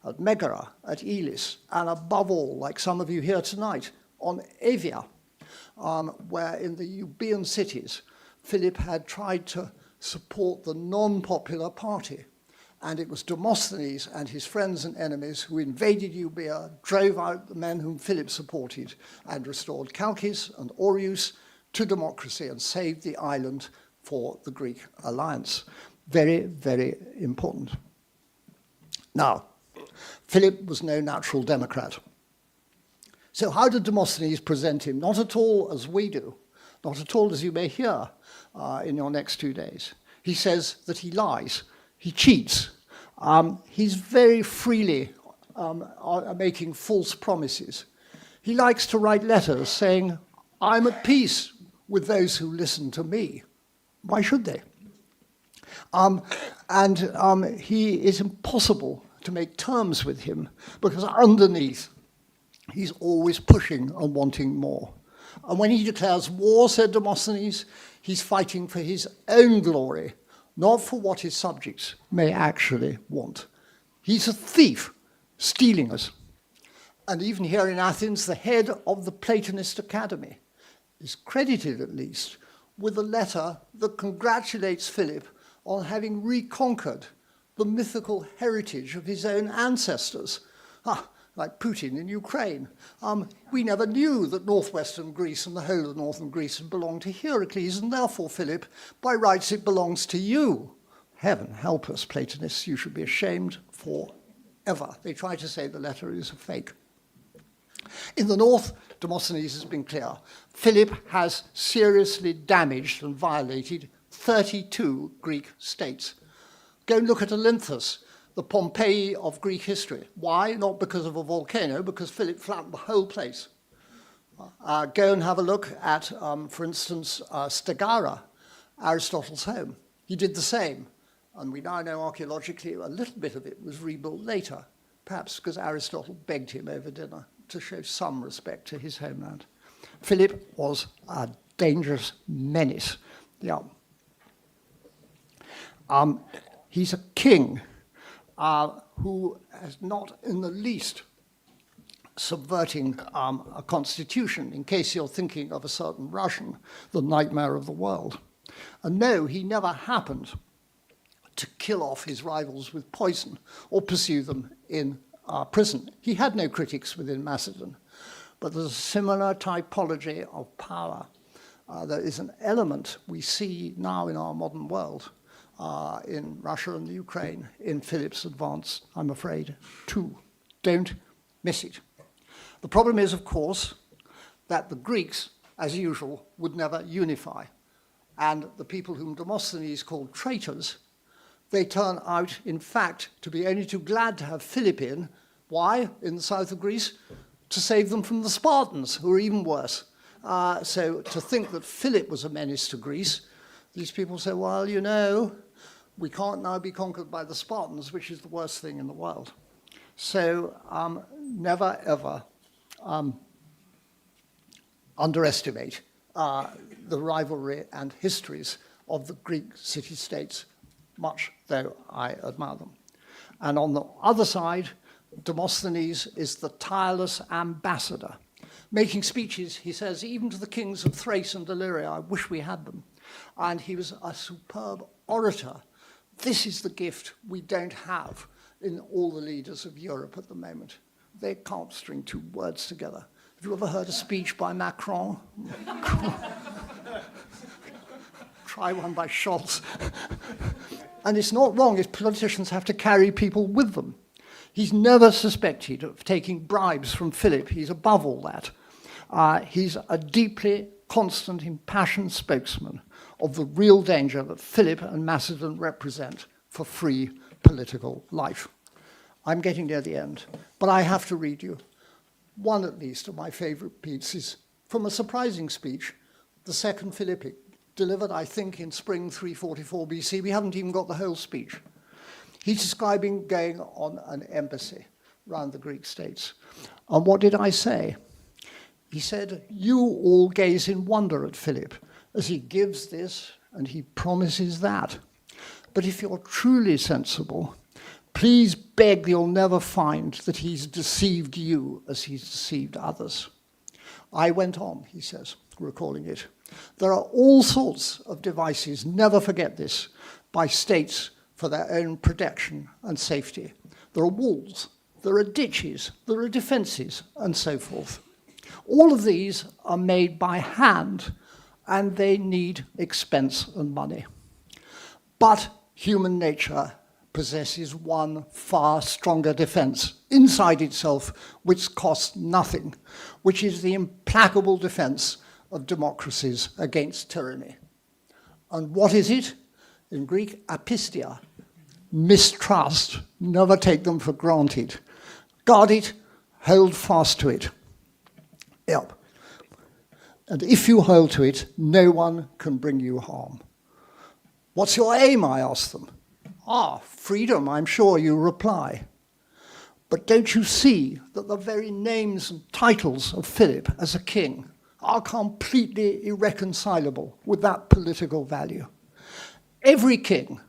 at Megara, at Elis, and above all, like some of you here tonight, on Evia, where in the Euboean cities, Philip had tried to support the non-popular party. And it was Demosthenes and his friends and enemies who invaded Euboea, drove out the men whom Philip supported, and restored Chalkis and Oreus to democracy and saved the island for the Greek alliance. Very, very important. Now, Philip was no natural democrat. So how did Demosthenes present him? Not at all as we do, not at all as you may hear in your next 2 days. He says that he lies, he cheats. He's very freely making false promises. He likes to write letters saying, I'm at peace with those who listen to me. Why should they? He is impossible to make terms with him because underneath he's always pushing and wanting more. And when he declares war, said Demosthenes, he's fighting for his own glory, not for what his subjects may actually want. He's a thief, stealing us. And even here in Athens, the head of the Platonist Academy is credited, at least, with a letter that congratulates Philip on having reconquered the mythical heritage of his own ancestors. Like Putin in Ukraine. We never knew that northwestern Greece and the whole of northern Greece had belonged to Heracles, and therefore, Philip, by rights it belongs to you. Heaven help us, Platonists, you should be ashamed forever. They try to say the letter is a fake. In the north, Demosthenes has been clear. Philip has seriously damaged and violated 32 Greek states. Go and look at Olynthus, the Pompeii of Greek history. Why? Not because of a volcano, because Philip flattened the whole place. Go and have a look at, for instance, Stagara, Aristotle's home. He did the same. And we now know archaeologically a little bit of it was rebuilt later, perhaps because Aristotle begged him over dinner to show some respect to his homeland. Philip was a dangerous menace. Yeah. He's a king who is not in the least subverting a constitution, in case you're thinking of a certain Russian, the nightmare of the world. And no, he never happened to kill off his rivals with poison or pursue them in prison. He had no critics within Macedon, but there's a similar typology of power. There is an element we see now in our modern world in Russia and the Ukraine, in Philip's advance, I'm afraid, too. Don't miss it. The problem is, of course, that the Greeks, as usual, would never unify. And the people whom Demosthenes called traitors, they turn out, in fact, to be only too glad to have Philip in. Why? In the south of Greece? To save them from the Spartans, who are even worse. So to think that Philip was a menace to Greece, these people say, well, you know, we can't now be conquered by the Spartans, which is the worst thing in the world. So never, ever underestimate the rivalry and histories of the Greek city-states, much though I admire them. And on the other side, Demosthenes is the tireless ambassador. Making speeches, he says, even to the kings of Thrace and Illyria, I wish we had them. And he was a superb orator. This is the gift we don't have in all the leaders of Europe at the moment. They can't string two words together. Have you ever heard a speech by Macron? try one by Scholz. And it's not wrong if politicians have to carry people with them. He's never suspected of taking bribes from Philip. He's above all that. He's a deeply constant, impassioned spokesman of the real danger that Philip and Macedon represent for free political life. I'm getting near the end, but I have to read you one at least of my favorite pieces from a surprising speech, the second Philippic, delivered, I think, in spring 344 BC. We haven't even got the whole speech. He's describing going on an embassy around the Greek states. And what did I say? He said, you all gaze in wonder at Philip as he gives this and he promises that. But if you're truly sensible, please beg you'll never find that he's deceived you as he's deceived others. I went on, he says, recalling it. There are all sorts of devices, never forget this, by states for their own protection and safety. There are walls, there are ditches, there are defenses, and so forth. All of these are made by hand, and they need expense and money. But human nature possesses one far stronger defense inside itself, which costs nothing, which is the implacable defense of democracies against tyranny. And what is it? In Greek, apistia, mistrust. Never take them for granted. Guard it, hold fast to it. Yep. And if you hold to it, no one can bring you harm. What's your aim, I ask them. Freedom, I'm sure you reply. But don't you see that the very names and titles of Philip as a king are completely irreconcilable with that political value? Every king,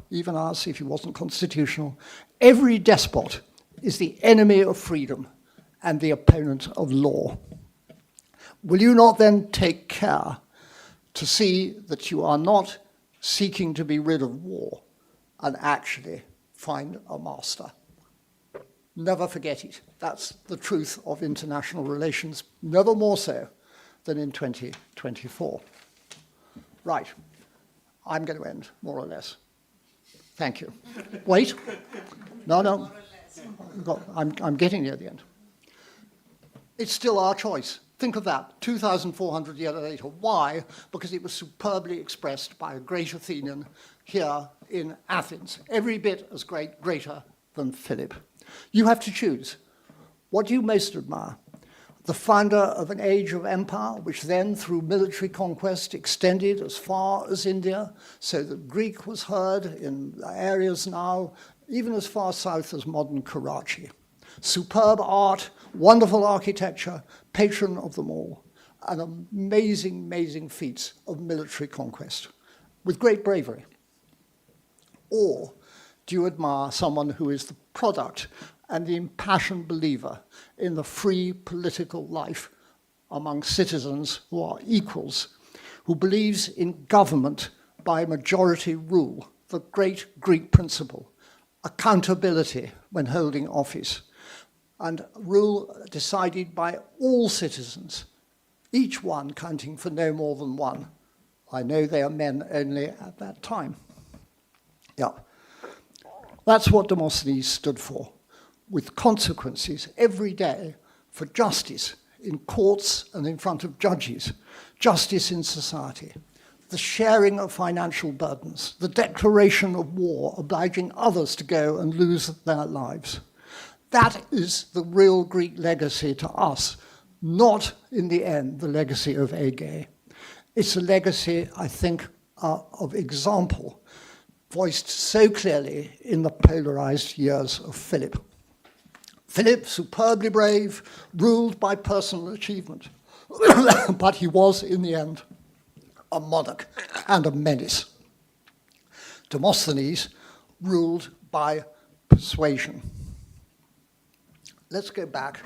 even ours if he wasn't constitutional, every despot is the enemy of freedom and the opponent of law. Will you not then take care to see that you are not seeking to be rid of war and actually find a master? Never forget it. That's the truth of international relations, never more so than in 2024. Right. I'm going to end, more or less. Thank you. Wait. No. I'm getting near the end. It's still our choice. Think of that, 2,400 years later. Why? Because it was superbly expressed by a great Athenian here in Athens, every bit as greater than Philip. You have to choose. What do you most admire? The founder of an age of empire, which then, through military conquest, extended as far as India, so that Greek was heard in areas now, even as far south as modern Karachi. Superb art, wonderful architecture, patron of them all, and amazing, amazing feats of military conquest, with great bravery. Or do you admire someone who is the product and the impassioned believer in the free political life among citizens who are equals, who believes in government by majority rule, the great Greek principle, accountability when holding office, and rule decided by all citizens, each one counting for no more than one. I know they are men only at that time. Yeah. That's what Demosthenes stood for, with consequences every day for justice in courts and in front of judges, justice in society, the sharing of financial burdens, the declaration of war obliging others to go and lose their lives. That is the real Greek legacy to us, not in the end the legacy of Aegae. It's a legacy, I think, of example, voiced so clearly in the polarized years of Philip. Philip, superbly brave, ruled by personal achievement, but he was, in the end, a monarch and a menace. Demosthenes ruled by persuasion. Let's go back,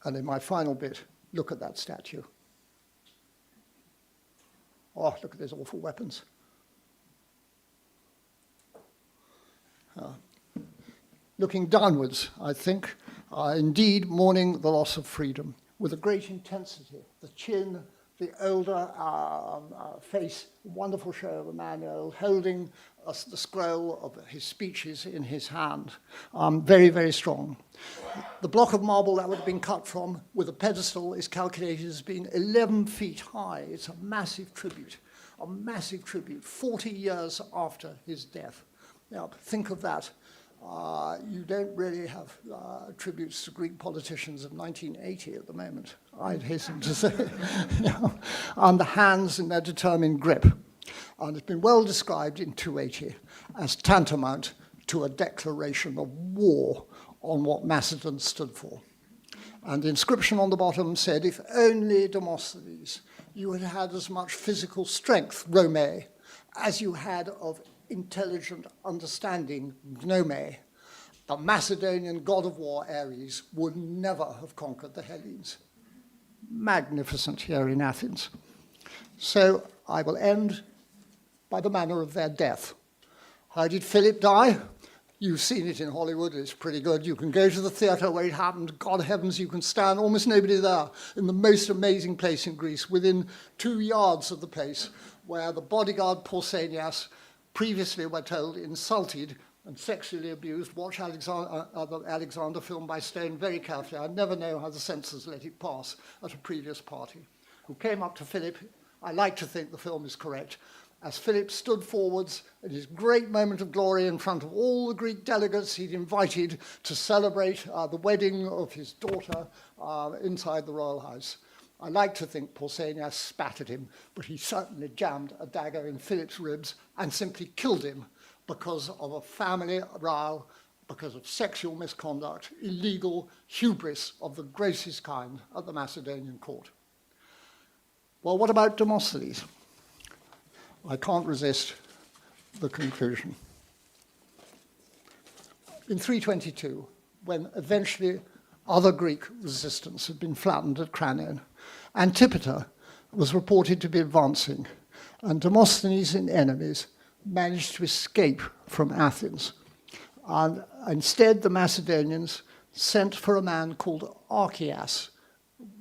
and in my final bit, look at that statue. Oh, look at those awful weapons. Looking downwards, I think, indeed mourning the loss of freedom with a great intensity, the chin the older face, wonderful show of Emmanuel holding the scroll of his speeches in his hand. Very, very strong. The block of marble that would have been cut from with a pedestal is calculated as being 11 feet high. It's a massive tribute, 40 years after his death. Now, think of that. You don't really have tributes to Greek politicians of 1980 at the moment, I'd hasten to say, on the hands in their determined grip. And it's been well described in 280 as tantamount to a declaration of war on what Macedon stood for. And the inscription on the bottom said, if only Demosthenes, you had had as much physical strength, Rome, as you had of intelligent understanding, gnome, the Macedonian god of war, Ares, would never have conquered the Hellenes. Magnificent here in Athens. So I will end by the manner of their death. How did Philip die? You've seen it in Hollywood, it's pretty good. You can go to the theatre where it happened. God heavens, you can stand, almost nobody there, in the most amazing place in Greece, within 2 yards of the place where the bodyguard Pausanias, previously, we're told, insulted and sexually abused. Watch Alexander film by Stone very carefully. I never know how the censors let it pass at a previous party. Who came up to Philip, I like to think the film is correct, as Philip stood forwards in his great moment of glory in front of all the Greek delegates he'd invited to celebrate the wedding of his daughter inside the royal house. I like to think Pausanias spat at him, but he certainly jammed a dagger in Philip's ribs and simply killed him because of a family row, because of sexual misconduct, illegal hubris of the grossest kind at the Macedonian court. Well, what about Demosthenes? I can't resist the conclusion. In 322, when eventually other Greek resistance had been flattened at Cranaon, Antipater was reported to be advancing, and Demosthenes and enemies managed to escape from Athens. And instead, the Macedonians sent for a man called Archias,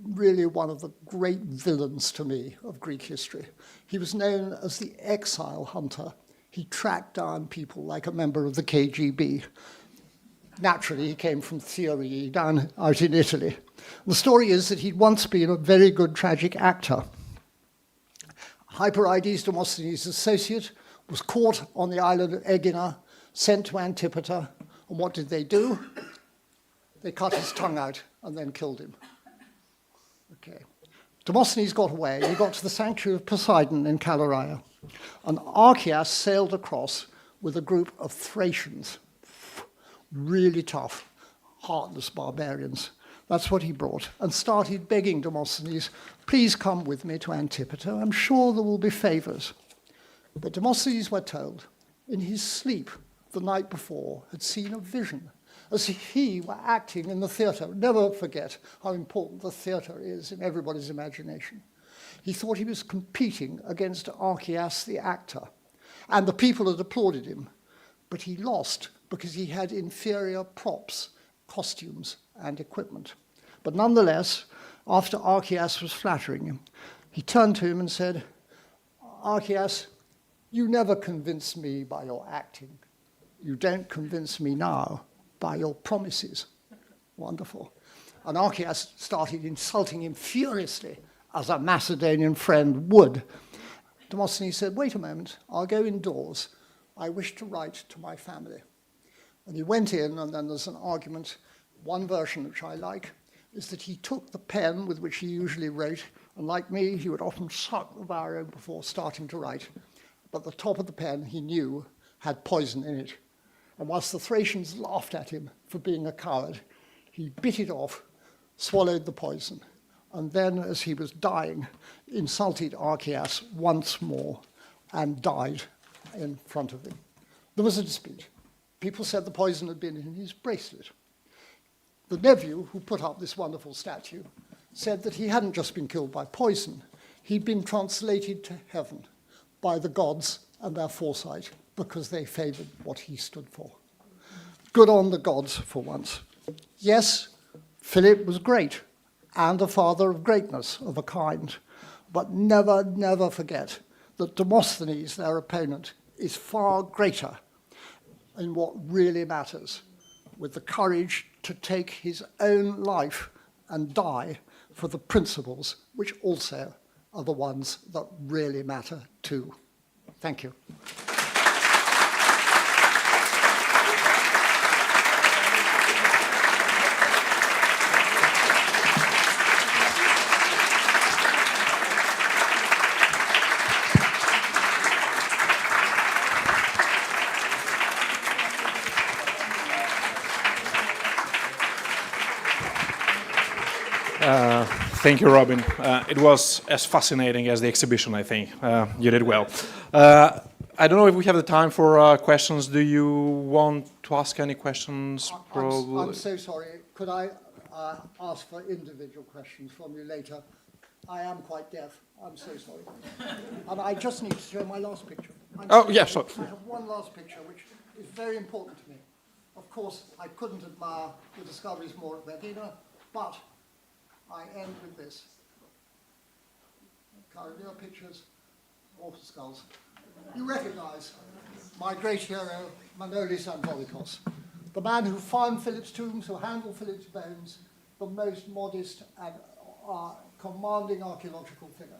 really one of the great villains to me of Greek history. He was known as the exile hunter. He tracked down people like a member of the KGB. Naturally, he came from Theory, down out in Italy. The story is that he'd once been a very good tragic actor. Hyperides, Demosthenes' associate, was caught on the island of Aegina, sent to Antipater, and what did they do? They cut his tongue out and then killed him. Okay. Demosthenes got away. He got to the sanctuary of Poseidon in Caleria, and Archias sailed across with a group of Thracians, really tough, heartless barbarians. That's what he brought, and started begging Demosthenes, please come with me to Antipater. I'm sure there will be favors. But Demosthenes, we're told, in his sleep the night before, had seen a vision, as if he were acting in the theatre. Never forget how important the theatre is in everybody's imagination. He thought he was competing against Archias, the actor, and the people had applauded him, but he lost because he had inferior props, costumes, and equipment. But nonetheless, after Archias was flattering him, he turned to him and said, Archias, you never convinced me by your acting. You don't convince me now by your promises. Wonderful. And Archias started insulting him furiously, as a Macedonian friend would. Demosthenes said, wait a moment, I'll go indoors. I wish to write to my family. And he went in, and then there's an argument. One version, which I like, is that he took the pen with which he usually wrote, and like me, he would often suck the biro before starting to write. But the top of the pen, he knew, had poison in it. And whilst the Thracians laughed at him for being a coward, he bit it off, swallowed the poison, and then, as he was dying, insulted Archias once more and died in front of him. There was a dispute. People said the poison had been in his bracelet. The nephew, who put up this wonderful statue, said that he hadn't just been killed by poison, he'd been translated to heaven by the gods and their foresight, because they favored what he stood for. Good on the gods for once. Yes, Philip was great, and a father of greatness of a kind. but never, never forget that Demosthenes, their opponent, is far greater in what really matters, with the courage to take his own life and die for the principles which also are the ones that really matter too. Thank you. Thank you, Robin. It was as fascinating as the exhibition, I think. You did well. I don't know if we have the time for questions. Do you want to ask any questions? I'm so sorry. Could I ask for individual questions from you later? I am quite deaf. I'm so sorry. And I just need to show my last picture. Yes. Yeah, I have one last picture, which is very important to me. Of course, I couldn't admire the discoveries more at Medina, but I end with this. Caribbean pictures, water skulls. You recognize my great hero, Manolis Anvolikos, the man who found Philip's tombs, who handled Philip's bones, the most modest and commanding archaeological figure.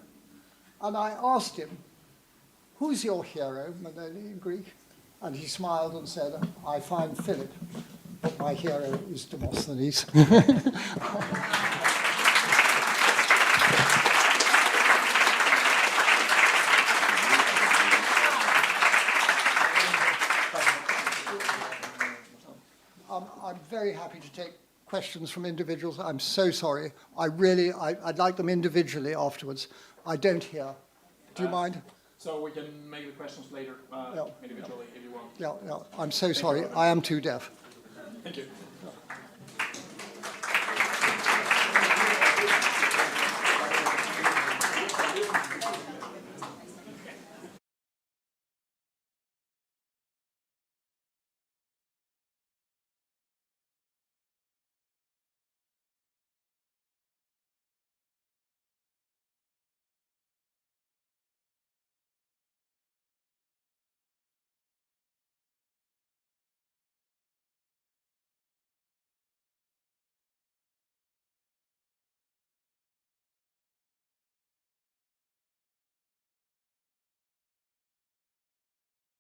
And I asked him, who's your hero, Manoli, in Greek? And he smiled and said, I find Philip, but my hero is Demosthenes. I'm very happy to take questions from individuals. I'm so sorry. I'd like them individually afterwards. I don't hear. Do you mind? So we can make the questions later individually if you want. Yeah. I'm so sorry. I am too deaf. Thank you.